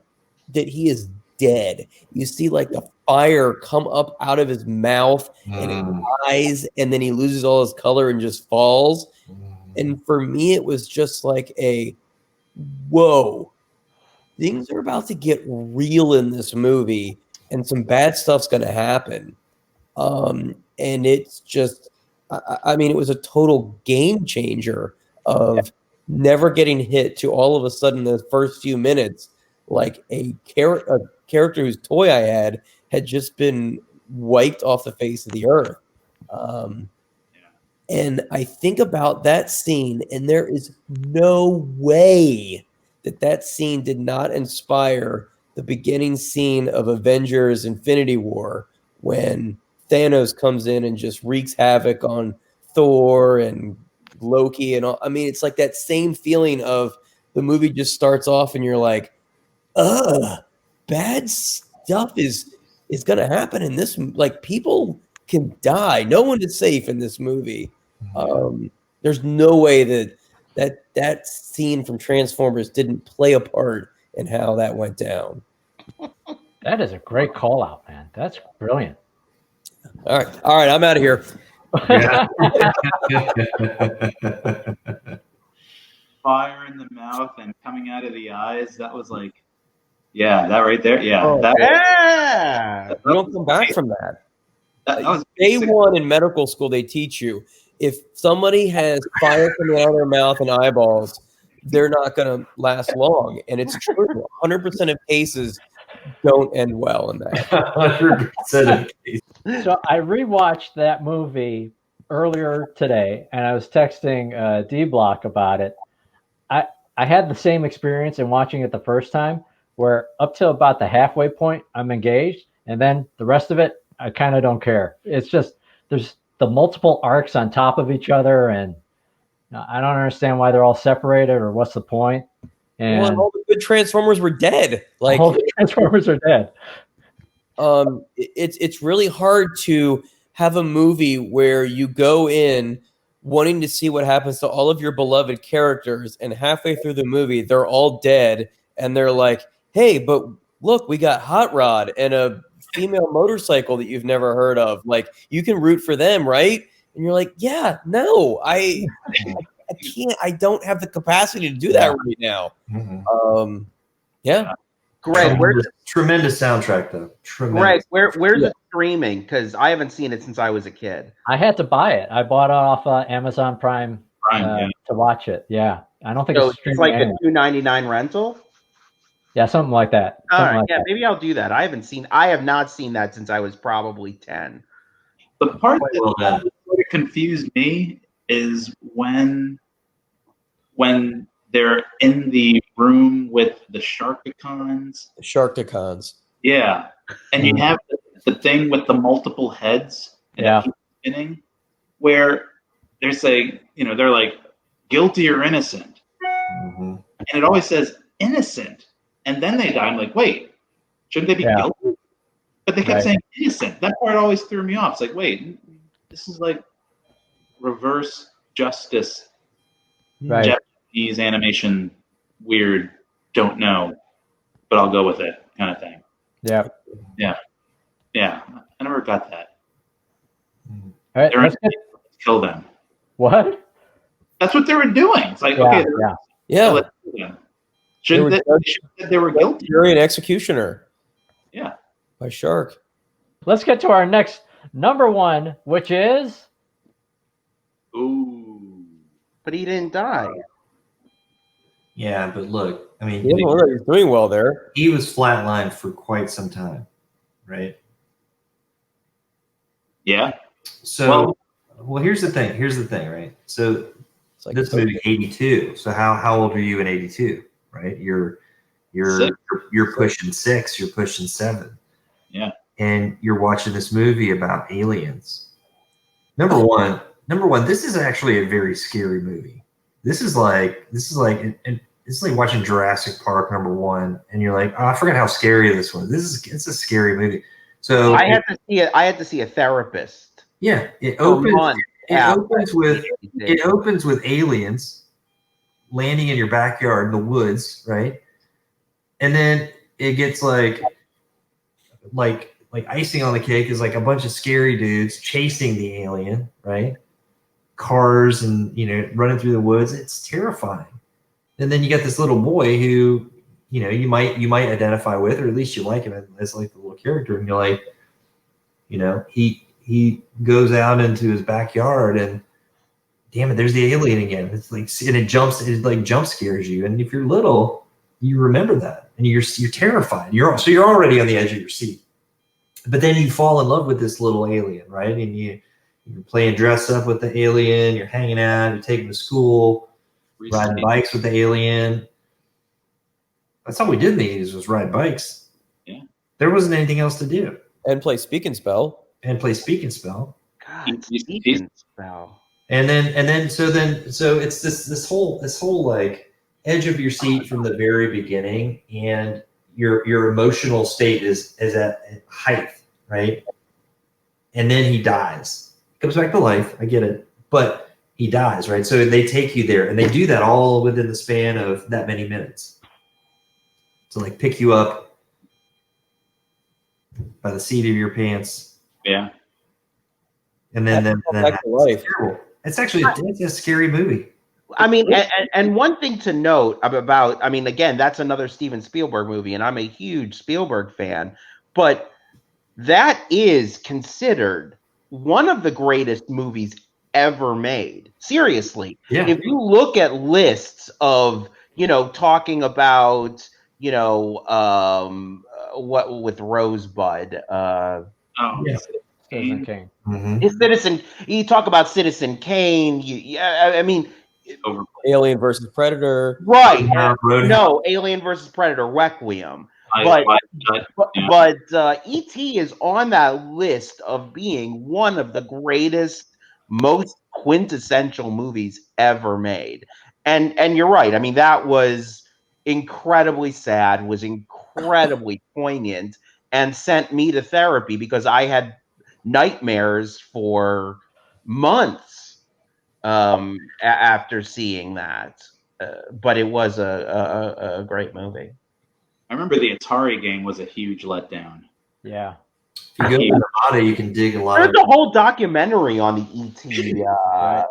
that he is dead. You see like the fire come up out of his mouth and his eyes, and then he loses all his color and just falls. And for me, it was just like a, whoa, things are about to get real in this movie, and some bad stuff's going to happen. And it's just, I mean, it was a total game changer of never getting hit to all of a sudden the first few minutes, like a character whose toy I had just been wiped off the face of the earth. And I think about that scene, and there is no way that scene did not inspire the beginning scene of Avengers Infinity War, when Thanos comes in and just wreaks havoc on Thor and Loki and all. I mean, it's like that same feeling of the movie just starts off and you're like, bad stuff is going to happen in this. Like, people can die. No one is safe in this movie. There's no way that scene from Transformers didn't play a part in how that went down. That is a great call out, man. That's brilliant. All right, I'm out of here. Fire in the mouth and coming out of the eyes. That was like, yeah, that right there. Yeah. Oh, Yeah. You don't come back from that. That was Day one in medical school, they teach you if somebody has fire coming out of their mouth and eyeballs, they're not going to last long. And it's true. 100% of cases don't end well in that. 100% of cases. So I rewatched that movie earlier today, and I was texting D-Block about it. I had the same experience in watching it the first time, where up till about the halfway point, I'm engaged, and then the rest of it, I kind of don't care. It's just there's the multiple arcs on top of each other, and I don't understand why they're all separated or what's the point. And well, all the good Transformers were dead. Like, all the Transformers are dead. It's really hard to have a movie where you go in wanting to see what happens to all of your beloved characters, and halfway through the movie, they're all dead, and they're like, hey, but look, we got Hot Rod and a female motorcycle that you've never heard of. Like, you can root for them, right? And you're like, yeah, no, I can't. I don't have the capacity to do that right now. Mm-hmm. Yeah. Greg, tremendous soundtrack though. Tremendous. Greg, where's it streaming? Because I haven't seen it since I was a kid. I had to buy it. I bought it off Amazon Prime to watch it. Yeah, I don't think So it's it's like anywhere. a $2.99 rental. Yeah, something like that. All Something right, like that. maybe I'll do that. I have not seen that since I was probably 10. The part Well that done. sort of confused me is when they're in the room with the Sharkticons. The Sharkticons. Yeah. And you have the thing with the multiple heads and it keeps spinning, where there's they're like guilty or innocent. Mm-hmm. And it always says innocent. And then they die. I'm like, wait, shouldn't they be guilty? But they kept saying innocent. That part always threw me off. It's like, wait, this is like reverse justice. Right. Japanese animation, weird, don't know, but I'll go with it kind of thing. Yeah. Yeah. I never got that. All right. They're kill them. What? That's what they were doing. It's like, Yeah. let's kill them. Shouldn't they were guilty? Jury and executioner. Yeah. By Shark. Let's get to our next number one, which is Ooh. But he didn't die. Yeah, but look, I mean, He's doing well there. he was flatlined for quite some time, right? Yeah. So, well, here's the thing, right? So It's like this movie 82. So how old are you in 82, right? You're pushing 6, you're pushing 7. Yeah. And you're watching this movie about aliens. Number one, this is actually a very scary movie. This is like watching Jurassic Park #1, and you're like, oh, I forgot how scary this was. It's a scary movie. So I had to see a therapist. Yeah, it For opens. months. it opens with aliens landing in your backyard in the woods, right? And then it gets like icing on the cake is like a bunch of scary dudes chasing the alien, right? Cars and running through the woods. It's terrifying. And then you got this little boy who you might identify with, or at least you like him as like the little character, and you're like, he goes out into his backyard and damn it, there's the alien again. It's like, and it jump scares you. And if you're little, you remember that, and you're terrified. You're already on the edge of your seat. But then you fall in love with this little alien, right? And you're playing dress up with the alien. You're hanging out. You're taking to school, riding bikes with the alien. That's all we did in the 80s was ride bikes. Yeah, there wasn't anything else to do. And play Speak and Spell. God, Speak and Spell. And then so it's this whole like edge of your seat from the very beginning, and your emotional state is at height, right? And then he dies. Comes back to life. I get it, but he dies, right? So they take you there, and they do that all within the span of that many minutes. To like pick you up by the seat of your pants. Yeah. And then back to life. It's actually it's a scary movie. I mean, and one thing to note about, I mean, again, that's another Steven Spielberg movie, and I'm a huge Spielberg fan, but that is considered one of the greatest movies ever made. Seriously. Yeah. If you look at lists of, talking about, what with Rosebud, Citizen Kane. Mm-hmm. You talk about Citizen Kane. I mean, Alien versus Predator. Right. No, Alien versus Predator, Requiem. But E.T. is on that list of being one of the greatest, most quintessential movies ever made. And you're right. I mean, that was incredibly sad, was incredibly poignant, and sent me to therapy because I had nightmares for months after seeing that. But it was a great movie. I remember the Atari game was a huge letdown. Yeah. If you go to Nevada, you can dig a lot. There's a whole documentary on the E.T. Right.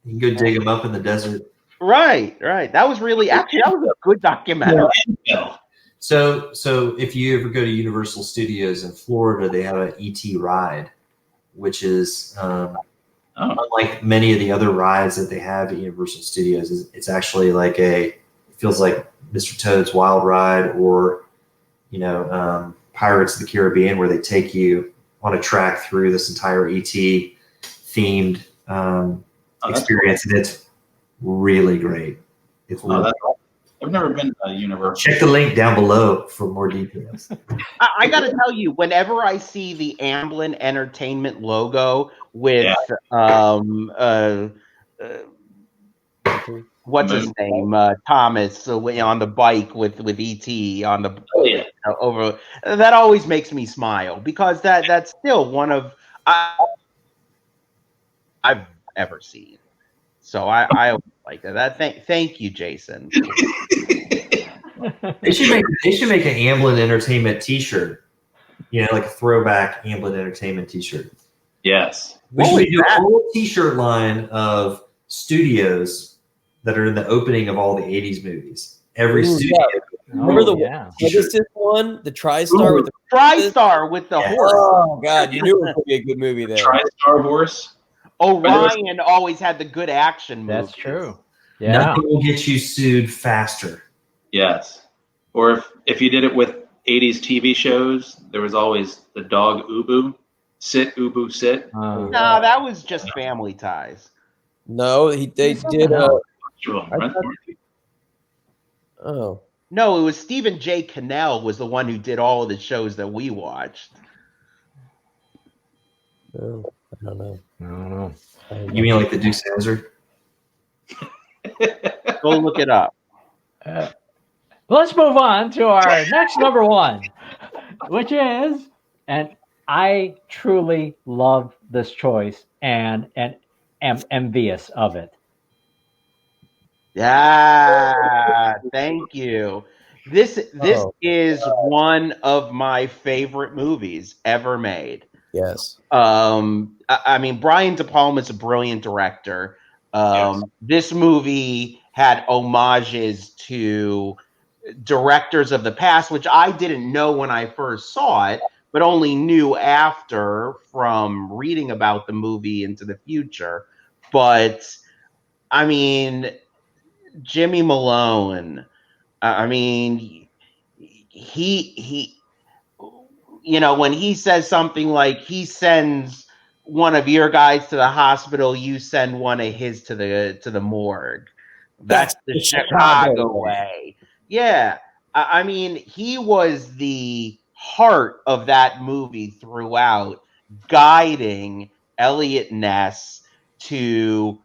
You can go dig them up in the desert. Right. That was that was a good documentary. Yeah. So if you ever go to Universal Studios in Florida, they have an E.T. ride, which is unlike many of the other rides that they have at Universal Studios. It's actually like it feels like Mr. Toad's Wild Ride, or Pirates of the Caribbean, where they take you on a track through this entire E.T. themed experience, and it's really great. I've never been to Universal. Check the link down below for more details. I got to tell you, whenever I see the Amblin Entertainment logo with what's his name, Thomas, on the bike with ET on the over, that always makes me smile, because that's still one of I've ever seen. So I like that. Thank you, Jason. They should make an Amblin Entertainment T-shirt. Like a throwback Amblin Entertainment T-shirt. Yes. We should do a whole T-shirt line of studios that are in the opening of all the 80s movies. Every studio. Remember the Pegasus one? The TriStar with the TriStar with the horse. Oh God, you knew it was gonna be a good movie there. TriStar horse. Orion always had the good action movies. That's true. Yeah. Nothing will get you sued faster. Yes. Or if you did it with 80s TV shows, there was always the dog Ubu. Sit, Ubu, sit. No, that was just Family Ties. No, they did. Oh. No, it was Stephen J. Cannell was the one who did all of the shows that we watched. Oh, I don't know. You mean like the Dukes of Hazzard? Go look it up. Let's move on to our next number one, which is, and I truly love this choice, and envious of it. Yeah, thank you. This is one of my favorite movies ever made. Yes. I mean, Brian De Palma is a brilliant director. Yes. This movie had homages to directors of the past, which I didn't know when I first saw it, but only knew after from reading about the movie Into the Future. But I mean, Jimmy Malone, I mean, he, you know, when he says something like he sends one of your guys to the hospital, you send one of his to the morgue. That's the Chicago way. Yeah. I mean, he was the heart of that movie throughout, guiding Elliot Ness to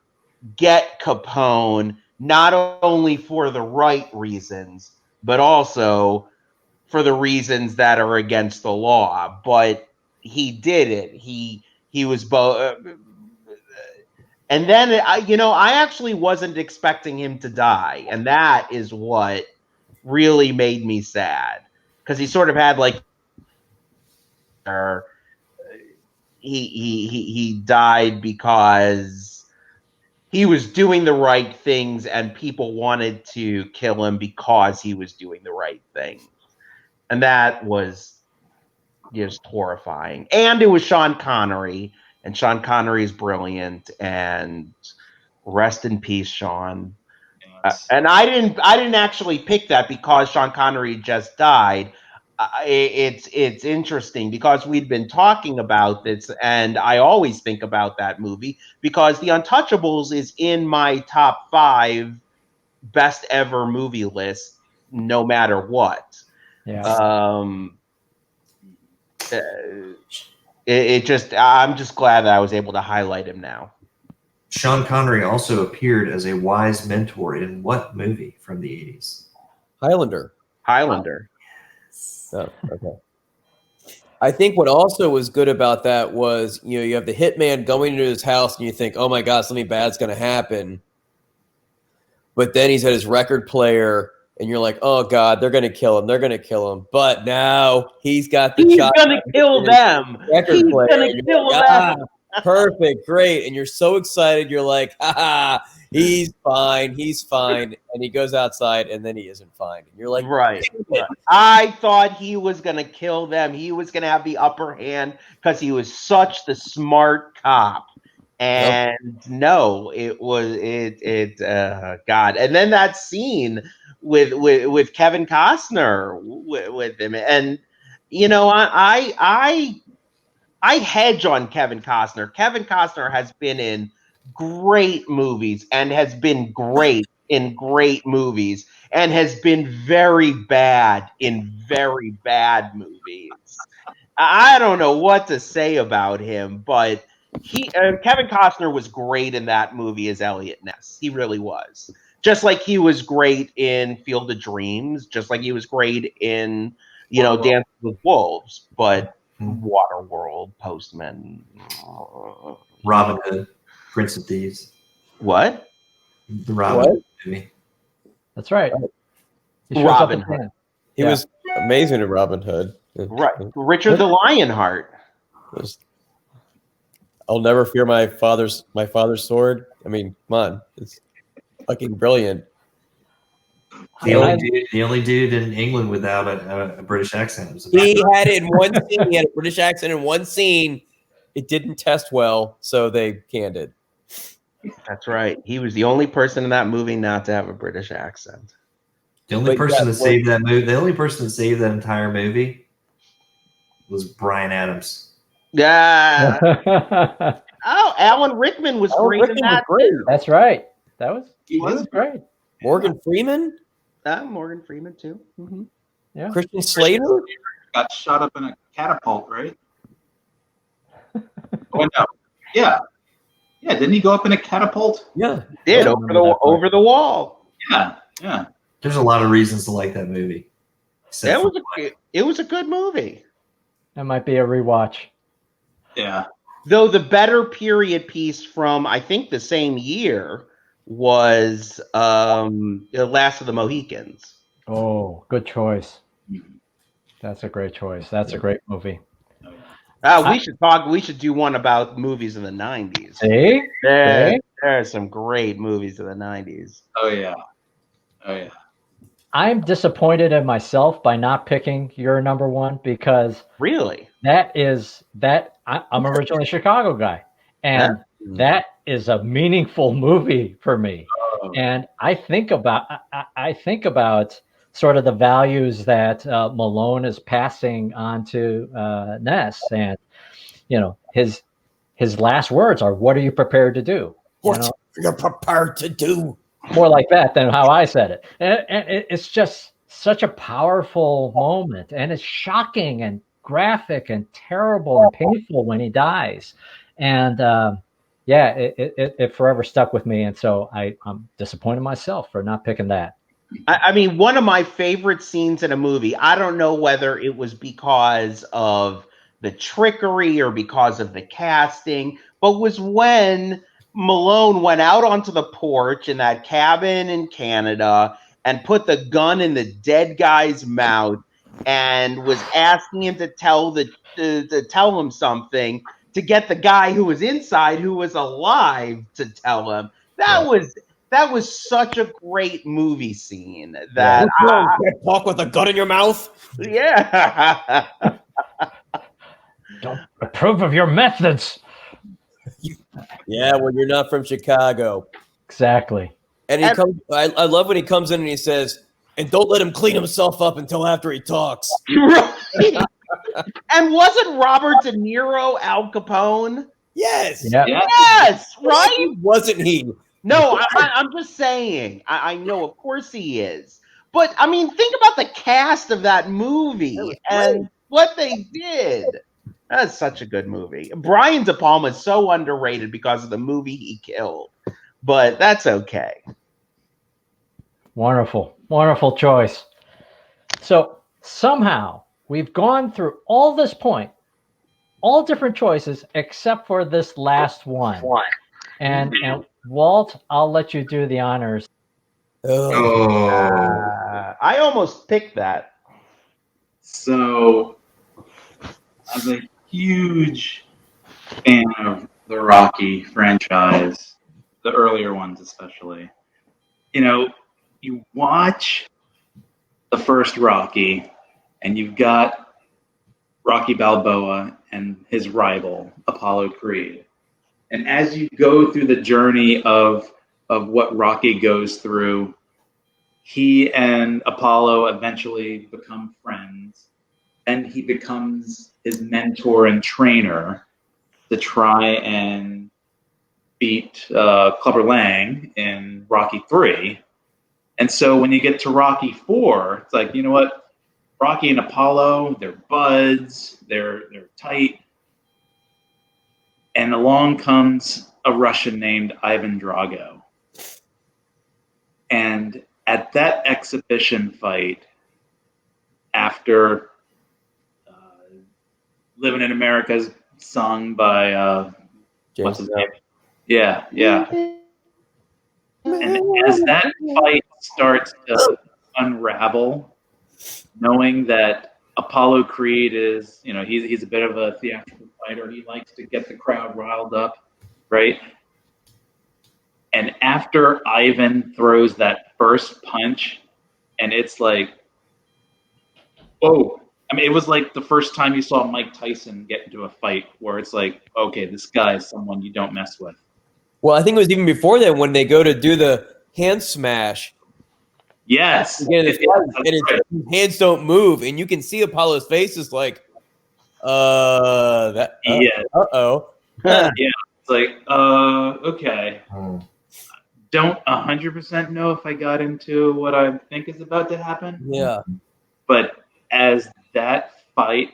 get Capone not only for the right reasons, but also for the reasons that are against the law. But he did it. He was both. And then I actually wasn't expecting him to die, and that is what really made me sad, because he sort of had like he died because he was doing the right things and people wanted to kill him because he was doing the right thing. And that was just horrifying. And it was Sean Connery, and Sean Connery is brilliant, and rest in peace, Sean. Yes. And I didn't actually pick that because Sean Connery just died. It's interesting because we'd been talking about this, and I always think about that movie because The Untouchables is in my top 5 best ever movie list, no matter what. Yeah. I'm just glad that I was able to highlight him now. Sean Connery also appeared as a wise mentor in what movie from the 80s? Highlander. Oh, okay. I think what also was good about that was, you have the hitman going into his house and you think, oh my God, something bad's going to happen. But then he's at his record player and you're like, oh God, they're going to kill him. They're going to kill him. But now he's got the He's going to kill them. He's going to kill them. Perfect. Great. And you're so excited. You're like, he's fine. He's fine. And he goes outside and then he isn't fine. And you're like, right. I thought he was going to kill them. He was going to have the upper hand because he was such the smart cop. And no, it was God. And then that scene with Kevin Costner with him, and I hedge on Kevin Costner. Kevin Costner has been in great movies and has been great in great movies and has been very bad in very bad movies. I don't know what to say about him, but Kevin Costner was great in that movie as Elliot Ness. He really was. Just like he was great in Field of Dreams, just like he was great in, Dances with Wolves, but Waterworld, Postman, Robin Hood, Prince of Thieves. What? The Robin Hood movie. That's right. Robin Hood. He was amazing in Robin Hood. Right. Richard the Lionheart. I'll never fear my father's sword. I mean, come on. It's fucking brilliant. The only dude in England without a British accent. He had it in one scene. He had a British accent in one scene. It didn't test well, so they canned it. That's right. He was the only person in that movie not to have a British accent. The only person that saved that movie. The only person that saved that entire movie was Bryan Adams. Yeah. Oh, Alan Rickman was great in that too. That's right. He was great. Morgan Freeman? Morgan Freeman too. Mm-hmm. Yeah. Christian Slater got shot up in a catapult, right? Oh no. Yeah. Yeah, didn't he go up in a catapult? Yeah. He did over the wall. Yeah. Yeah. There's a lot of reasons to like that movie. It was a good movie. That might be a rewatch. Yeah. Though the better period piece from I think the same year was The Last of the Mohicans. Oh, good choice. Mhm. That's a great choice. That's a great movie. Oh, yeah. We should talk. We should do one about movies in the '90s. See? There, See? there are some great movies in the '90s. Oh yeah. Oh yeah. I'm disappointed in myself by not picking your number one because Really? I'm originally a Chicago guy, and Yeah. that is a meaningful movie for me. Oh, And I think about sort of the values that Malone is passing on to Ness, and his last words are, "What are you prepared to do?" What you're prepared to do. More like that than how I said it. And it's just such a powerful moment, and it's shocking and graphic and terrible and painful when he dies. And it forever stuck with me. And so I'm disappointed myself for not picking that. I mean, one of my favorite scenes in a movie, I don't know whether it was because of the trickery or because of the casting, but was when Malone went out onto the porch in that cabin in Canada and put the gun in the dead guy's mouth and was asking him to tell him something to get the guy who was inside, who was alive, to tell him. That was such a great movie scene that Can't talk with a gun in your mouth. yeah. Don't approve of your methods. Yeah, well, you're not from Chicago. Exactly. And he comes. I love when he comes in and he says, "And don't let him clean himself up until after he talks." Right. And wasn't Robert De Niro Al Capone? Yes. Yeah. Yes, right? Wasn't he? No, I'm just saying. I know, of course he is. But I mean, think about the cast of that movie and what they did. That's such a good movie. Brian De Palma is so underrated because of the movie he killed, but that's okay. Wonderful. Wonderful choice. So somehow we've gone through all this point, all different choices except for this last one. And Walt, I'll let you do the honors. I almost picked that. So, as a huge fan of the Rocky franchise, the earlier ones especially, you watch the first Rocky, and you've got Rocky Balboa and his rival, Apollo Creed. And as you go through the journey of what Rocky goes through, he and Apollo eventually become friends, and he becomes his mentor and trainer to try and beat Clubber Lang in Rocky 3. And so when you get to Rocky 4, it's like, you know what? Rocky and Apollo, they're buds, they're tight. And along comes a Russian named Ivan Drago. And at that exhibition fight, after Living in America is sung by, what's his name? Yeah. And as that fight starts to unravel, knowing that Apollo Creed is, he's a bit of a theatrical fighter. He likes to get the crowd riled up, right? And after Ivan throws that first punch, and it's like, whoa. I mean, it was like the first time you saw Mike Tyson get into a fight where it's like, okay, this guy is someone you don't mess with. Well, I think it was even before that when they go to do the hand smash. Yes. And his hands don't move, and you can see Apollo's face is like, yeah. Uh-oh. Yeah. It's like, okay. Don't 100% know if I got into what I think is about to happen. Yeah. But as that fight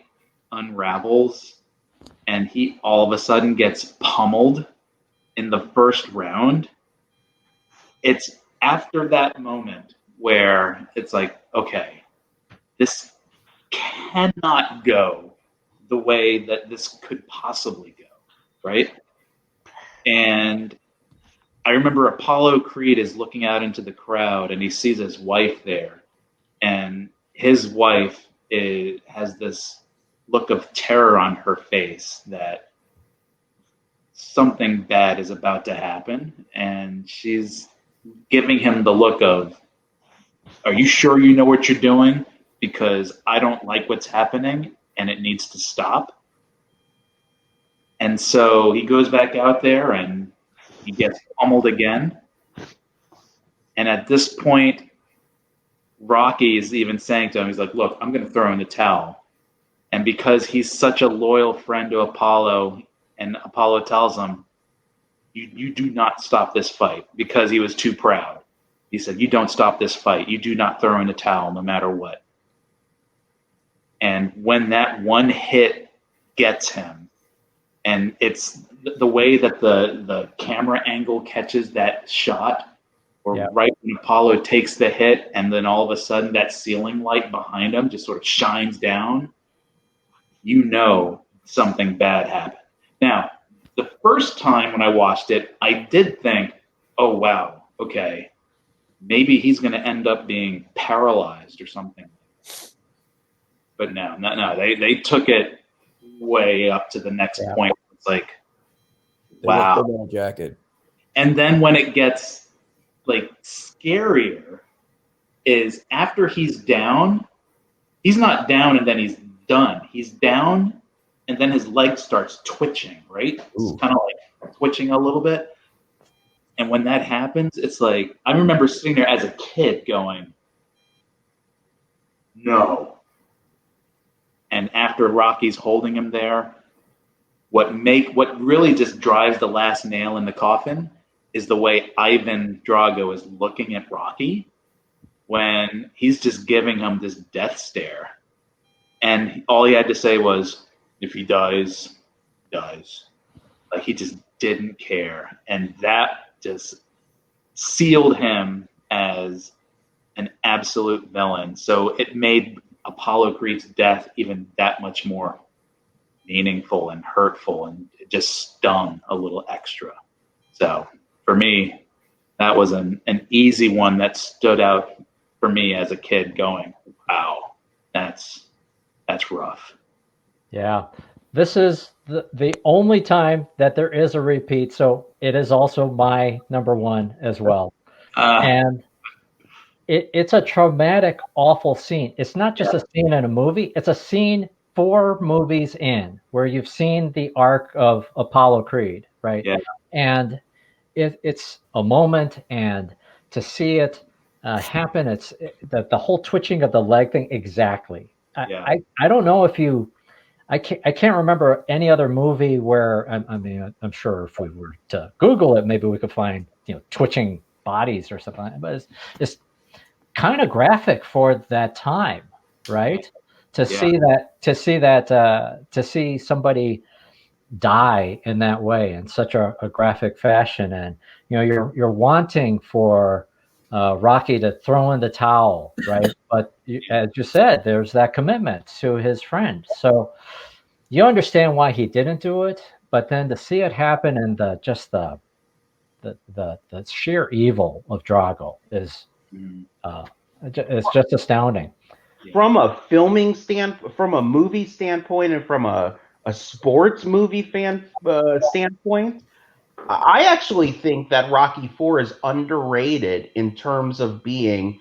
unravels and he all of a sudden gets pummeled in the first round, it's after that moment where it's like, okay, this cannot go the way that this could possibly go. right? And I remember Apollo Creed is looking out into the crowd and he sees his wife there, and his wife has this look of terror on her face that something bad is about to happen, and she's giving him the look of, are you sure you know what you're doing? Because I don't like what's happening and it needs to stop. And so he goes back out there and he gets pummeled again. And at this point, Rocky is even saying to him, he's like, look, I'm going to throw in the towel. And because he's such a loyal friend to Apollo, and Apollo tells him, you do not stop this fight, because he was too proud. He said, you don't stop this fight. You do not throw in the towel no matter what. And when that one hit gets him, and it's the way that the camera angle catches that shot, or right when Apollo takes the hit, and then all of a sudden that ceiling light behind him just sort of shines down, you know something bad happened. Now, the first time when I watched it, I did think, oh, wow, okay, maybe he's going to end up being paralyzed or something. But no, they took it way up to the next point. It's like, wow. Jacket. And then when it gets like scarier is after he's down, he's not down and then he's done. He's down and then his leg starts twitching, right? It's kind of like twitching a little bit. And when that happens, it's like, I remember sitting there as a kid going, no. And after Rocky's holding him there, what really just drives the last nail in the coffin is the way Ivan Drago is looking at Rocky when he's just giving him this death stare. And all he had to say was, if he dies, he dies. Like, he just didn't care. And that just sealed him as an absolute villain. So it made Apollo Creed's death even that much more meaningful and hurtful, and it just stung a little extra. So for me, that was an easy one that stood out for me as a kid going, wow, that's rough. Yeah. This is the only time that there is a repeat, so it is also my number one as well. And it's a traumatic, awful scene. It's not just a scene in a movie. It's a scene 4 movies in where you've seen the arc of Apollo Creed, right? Yeah. And it's a moment, and to see it happen, it's the whole twitching of the leg thing. Exactly. I don't know if you. I can't remember any other movie where I'm sure if we were to Google it, maybe we could find twitching bodies or something. But it's kind of graphic for that time, right? To see somebody die in that way in such a graphic fashion, and you're wanting for Rocky to throw in the towel, right? But as you said, there's that commitment to his friend, so you understand why he didn't do it. But then to see it happen, and the sheer evil of Drago is it's just astounding. From a filming from a movie standpoint, and from a sports movie standpoint, I actually think that Rocky IV is underrated in terms of being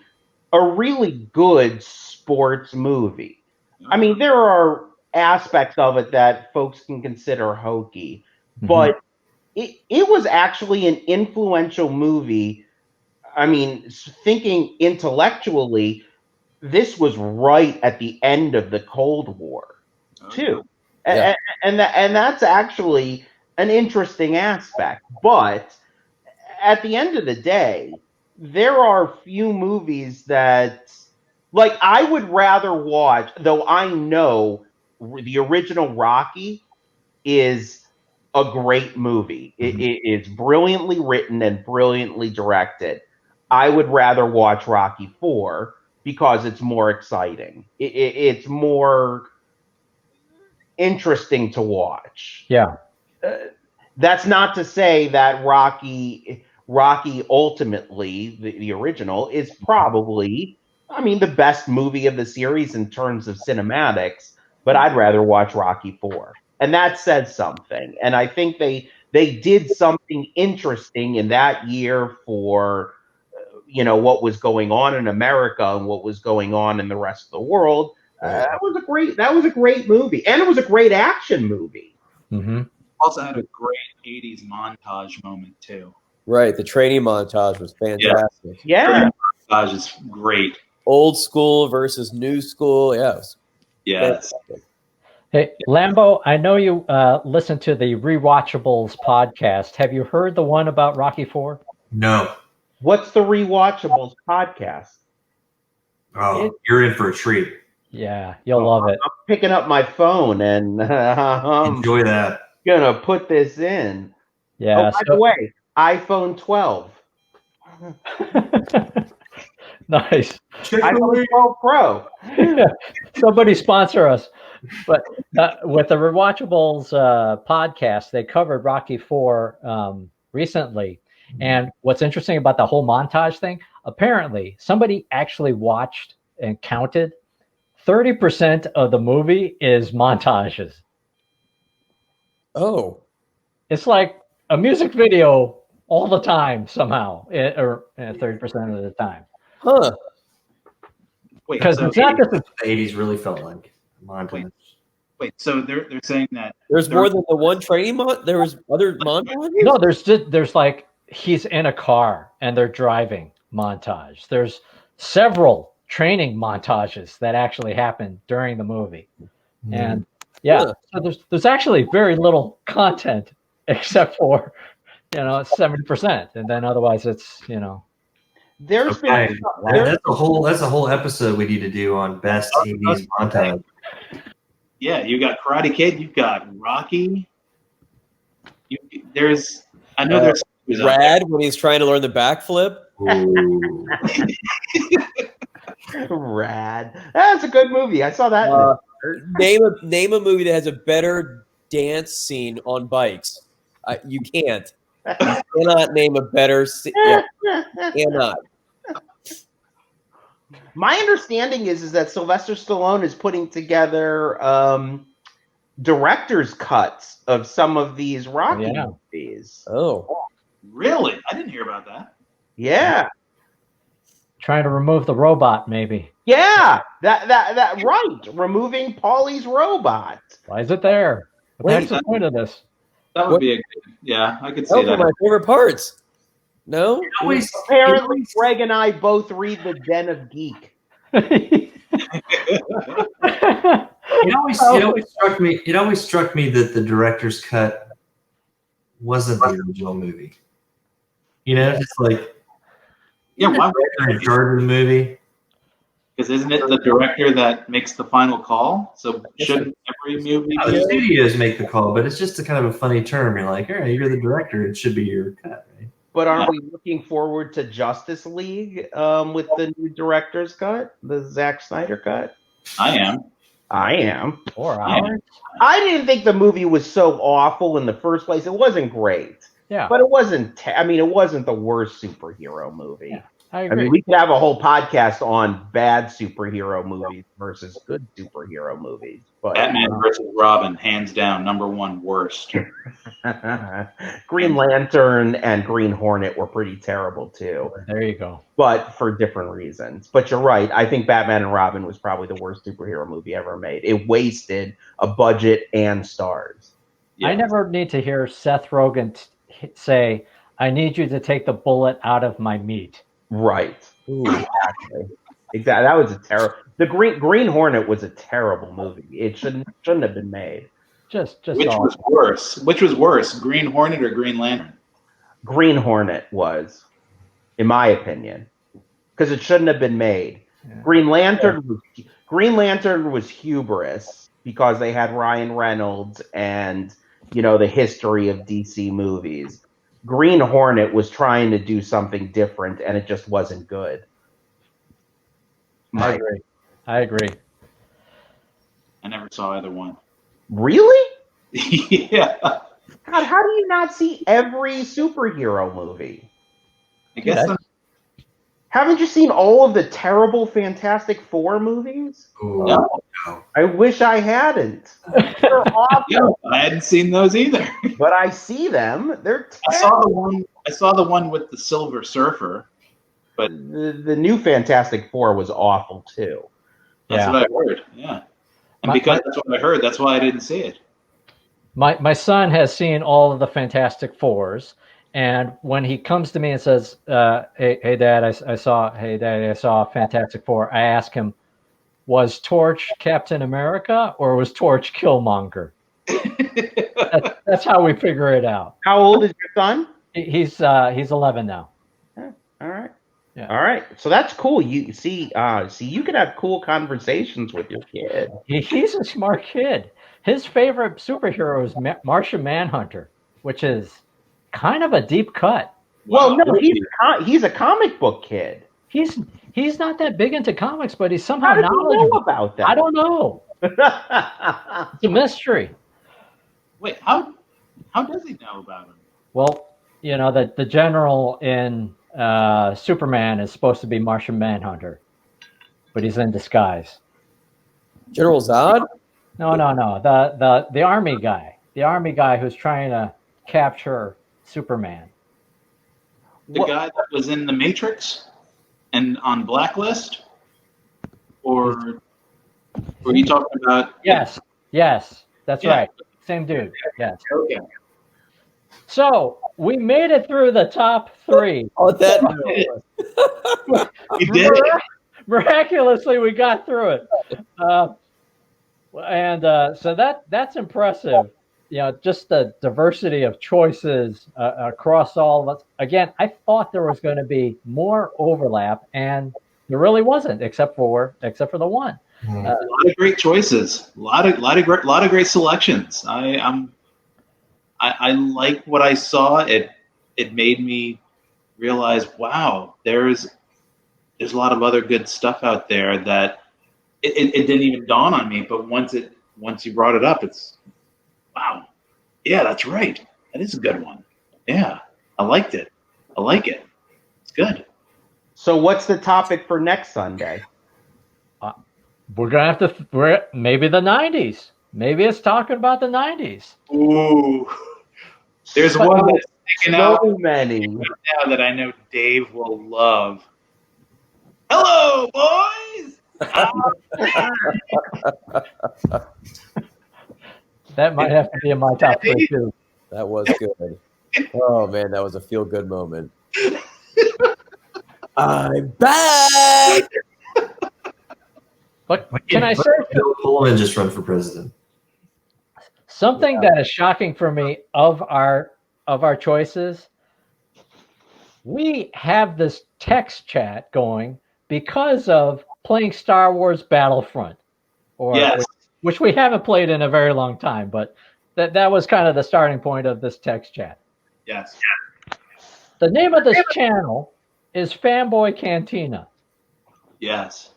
a really good sports movie. I mean, there are aspects of it that folks can consider hokey, but it was actually an influential movie. I mean, thinking intellectually, this was right at the end of the Cold War, too. Yeah. And that's actually an interesting aspect. But at the end of the day, there are few movies that, like, I would rather watch, though I know the original Rocky is a great movie. It's brilliantly written and brilliantly directed. I would rather watch Rocky IV because it's more exciting. It's more interesting to watch. Yeah. That's not to say that Rocky ultimately, the original, is probably, I mean, the best movie of the series in terms of cinematics, but I'd rather watch Rocky 4. And that says something. And I think they did something interesting in that year for what was going on in America and what was going on in the rest of the world. That was a great movie. And it was a great action movie. Mm-hmm. Also had a great 80s montage moment too. Right, the training montage was fantastic. Yeah. Montage is great. Old school versus new school. Yes. Yes. Hey, Lambo, I know you listen to the Rewatchables podcast. Have you heard the one about Rocky 4? No. What's the Rewatchables podcast? Oh, you're in for a treat. Yeah, you'll love it. I'm picking up my phone and Enjoy that. Gonna put this in. Yeah. Oh, by the way, iPhone 12. Nice. iPhone 12 Pro. Somebody sponsor us. But with the Rewatchables podcast, they covered Rocky 4 recently. And what's interesting about the whole montage thing, apparently somebody actually watched and counted 30% of the movie is montages. Oh. It's like a music video all the time somehow, or 30% of the time. Huh. Wait, Because so it's not just the 80s really felt like montage. Wait, so they're saying that there's more than the one training there was other montages? No, there's like he's in a car and they're driving montage. There's several training montages that actually happen during the movie. And so there's actually very little content except for 70%, and then otherwise it's There's Okay. been That's a whole episode we need to do on best 80s montage. Yeah, you got Karate Kid, you've got Rocky. There's Rad when he's trying to learn the backflip. Rad. That's a good movie. I saw that. Name a movie that has a better dance scene on bikes. You can't. You cannot name a better scene. Cannot. My understanding is that Sylvester Stallone is putting together director's cuts of some of these Rocky movies. Oh, really? I didn't hear about that. Yeah. Trying to remove the robot, maybe. Yeah, that right. Removing Paulie's robot. Why is it there? What's the point of this? That would be a good. Yeah, I could see that. One of my favorite parts. No? Apparently, Greg and I both read The Den of Geek. It always struck me that the director's cut wasn't the original movie. Just like why in charge of the movie? Because isn't it the director that makes the final call? So shouldn't every movie? The studios make the call, but it's just a kind of a funny term. You're like, all right, you're the director; it should be your cut, right? But aren't we looking forward to Justice League with the new director's cut, the Zack Snyder cut? I am. 4 hours? I didn't think the movie was so awful in the first place. It wasn't great. Yeah. But it wasn't, it wasn't the worst superhero movie. Yeah, I agree. I mean, we could have a whole podcast on bad superhero movies versus good superhero movies. But Batman versus Robin, hands down, #1 worst. Green Lantern and Green Hornet were pretty terrible too. There you go. But for different reasons. But you're right. I think Batman and Robin was probably the worst superhero movie ever made. It wasted a budget and stars. Yeah. I never need to hear Seth Rogen say, "I need you to take the bullet out of my meat." Right. Exactly. That was a terrible. The Green Hornet was a terrible movie. It shouldn't have been made. Just Which was worse? Which was worse, Green Hornet or Green Lantern? Green Hornet was, in my opinion, because it shouldn't have been made. Yeah. Green Lantern was hubris because they had Ryan Reynolds and the history of DC movies. Green Hornet was trying to do something different, and it just wasn't good. I agree. I never saw either one. Really? Yeah. God, how do you not see every superhero movie? I guess Dude, I'm, Haven't you seen all of the terrible Fantastic Four movies? Ooh, No. no. I wish I hadn't. They're awful, yeah, I hadn't seen those either. but I see them. They're I terrible. saw the one with the Silver Surfer. The new Fantastic Four was awful too. That's Yeah. what I heard. Yeah. And because that's what I heard, that's why I didn't see it. My son has seen all of the Fantastic Fours, and when he comes to me and says, "Hey Dad, I saw Fantastic Four," I ask him, "Was Torch Captain America or was Torch Killmonger?" That's how we figure it out. How old is your son? He's 11 now. All right. Yeah. All right. So that's cool. You see, you can have cool conversations with your kid. He's a smart kid. His favorite superhero is Martian Manhunter, which is kind of a deep cut. Well, Wow. no, he's a comic book kid. He's not that big into comics, but he's somehow How does he know knowledgeable. about that? I don't know. It's a mystery. Wait, how does he know about him? Well, you know that the general in Superman is supposed to be Martian Manhunter, but he's in disguise. General Zod? No. The army guy who's trying to capture Superman. The guy that was in the Matrix and on Blacklist? Or were you talking about? Yes, that's Yeah. right. Same dude. Yes. Okay. So we made it through the top 3. Oh, that. You did it. Miraculously, we got through it. So that's impressive. You know, just the diversity of choices across all of us. Again, I thought there was going to be more overlap, and there really wasn't, except for the one. A lot of great choices. A lot of great selections. I like what I saw. It made me realize, wow, there's a lot of other good stuff out there that it didn't even dawn on me. But once you brought it up, it's wow. Yeah, that's right. That is a good one. Yeah, I liked it. I like it. It's good. So what's the topic for next Sunday? We're gonna have to maybe the 90s. Maybe it's talking about the 90s. Ooh, there's one that's sticking out So many. right now that I know Dave will love. Hello, boys. That might have to be in my top 3 too. That was good. Oh man, that was a feel good moment. I'm back. But can I say Bill Pullman just run for president? something that is shocking for me of our choices? We have this text chat going because of playing Star Wars Battlefront, Yes. which we haven't played in a very long time, but that was kind of the starting point of this text chat. Yes. The name of this channel is Fanboy Cantina. Yes.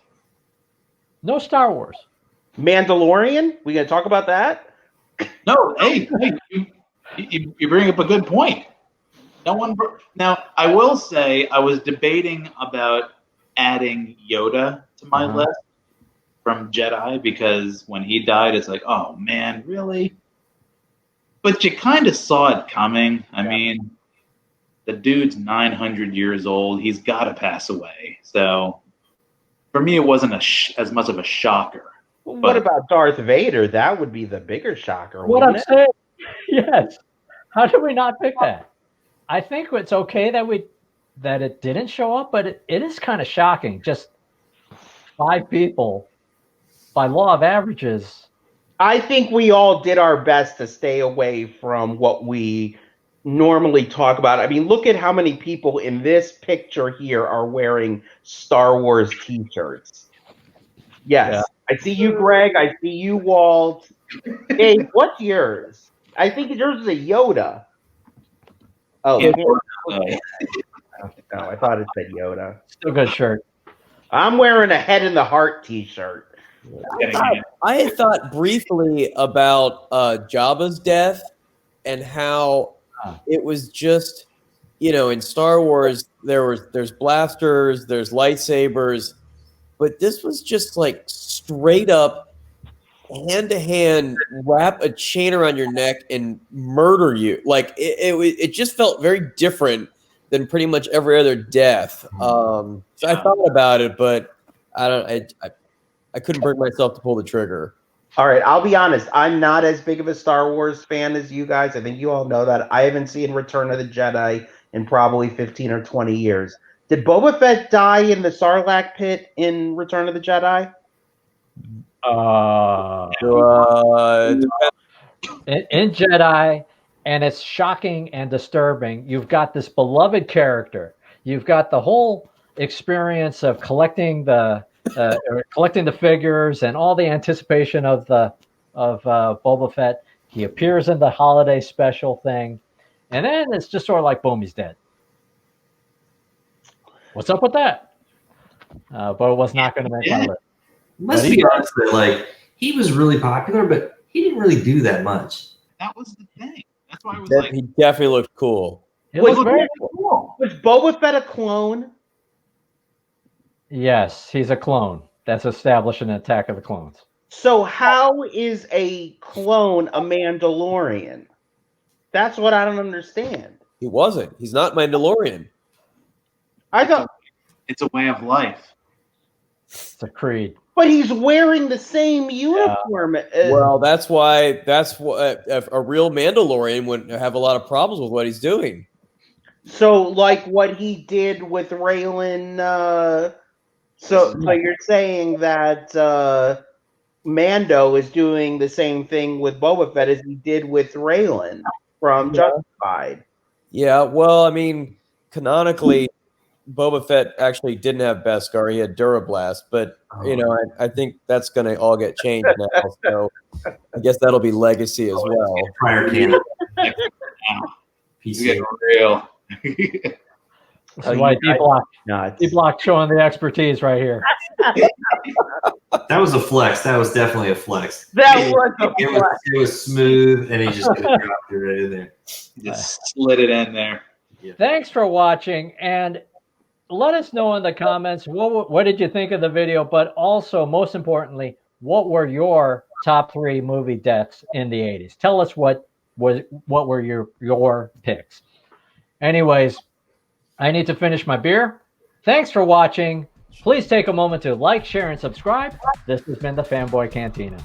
No Star Wars. Mandalorian? We gonna talk about that? No. Hey, you bring up a good point. No one. Now, I will say I was debating about adding Yoda to my list from Jedi because when he died, it's like, oh man, really? But you kind of saw it coming. I mean, the dude's 900 years old. He's got to pass away. So for me, it wasn't as much of a shocker. What about Darth Vader? That would be the bigger shocker. What I'm wouldn't it? saying, yes. How did we not pick that? I think it's okay that it didn't show up, but it is kind of shocking. Just 5 people, by law of averages. I think we all did our best to stay away from what we normally talk about. I mean, look at how many people in this picture here are wearing Star Wars t-shirts. Yes. Yeah. I see you, Greg. I see you, Walt. Hey, what's yours? I think yours is a Yoda. Oh, Yeah. okay. No, I thought it said Yoda. Still good shirt. I'm wearing a Head in the Heart t-shirt. I had thought briefly about Jabba's death, and how it was just, you know, in Star Wars there's blasters, there's lightsabers, but this was just like straight up hand to hand, wrap a chain around your neck and murder you. Like it just felt very different than pretty much every other death. So I thought about it, but I couldn't bring myself to pull the trigger. All right, I'll be honest. I'm not as big of a Star Wars fan as you guys. I think you all know that. I haven't seen Return of the Jedi in probably 15 or 20 years. Did Boba Fett die in the Sarlacc pit in Return of the Jedi? In Jedi, and it's shocking and disturbing. You've got this beloved character. You've got the whole experience of collecting the figures and all the anticipation of Boba Fett. He appears in the holiday special thing, and then it's just sort of like, boom, he's dead. What's up with that? But it was not going to make my list. Let's be honest, like, he was really popular, but he didn't really do that much. That was the thing. That's why I was like, He definitely looked cool. It was very cool. Was Boba Fett a clone? Yes, he's a clone. That's established in Attack of the Clones. So how is a clone a Mandalorian? That's what I don't understand. He wasn't. He's not Mandalorian. I thought, it's a way of life. It's a creed. but he's wearing the same uniform. Well, that's what a real Mandalorian would have a lot of problems with what he's doing. So, like what he did with Raylan. So you're saying that Mando is doing the same thing with Boba Fett as he did with Raylan from Justified. Yeah, well, I mean, canonically, Boba Fett actually didn't have Beskar; he had Durablast. But you know, I think that's going to all get changed now. So I guess that'll be legacy as well. Prior canon. He's getting real. This is why D-Block showing the expertise right here. That was a flex. That was definitely a flex. It was smooth, and he just dropped it right in there. Just slid it in there. Yeah. Thanks for watching, and let us know in the comments what did you think of the video, but also, most importantly, what were your top 3 movie deaths in the 80s? Tell us what were your picks. Anyways, I need to finish my beer. Thanks for watching. Please take a moment to like, share, and subscribe. This has been the Fanboy Cantina.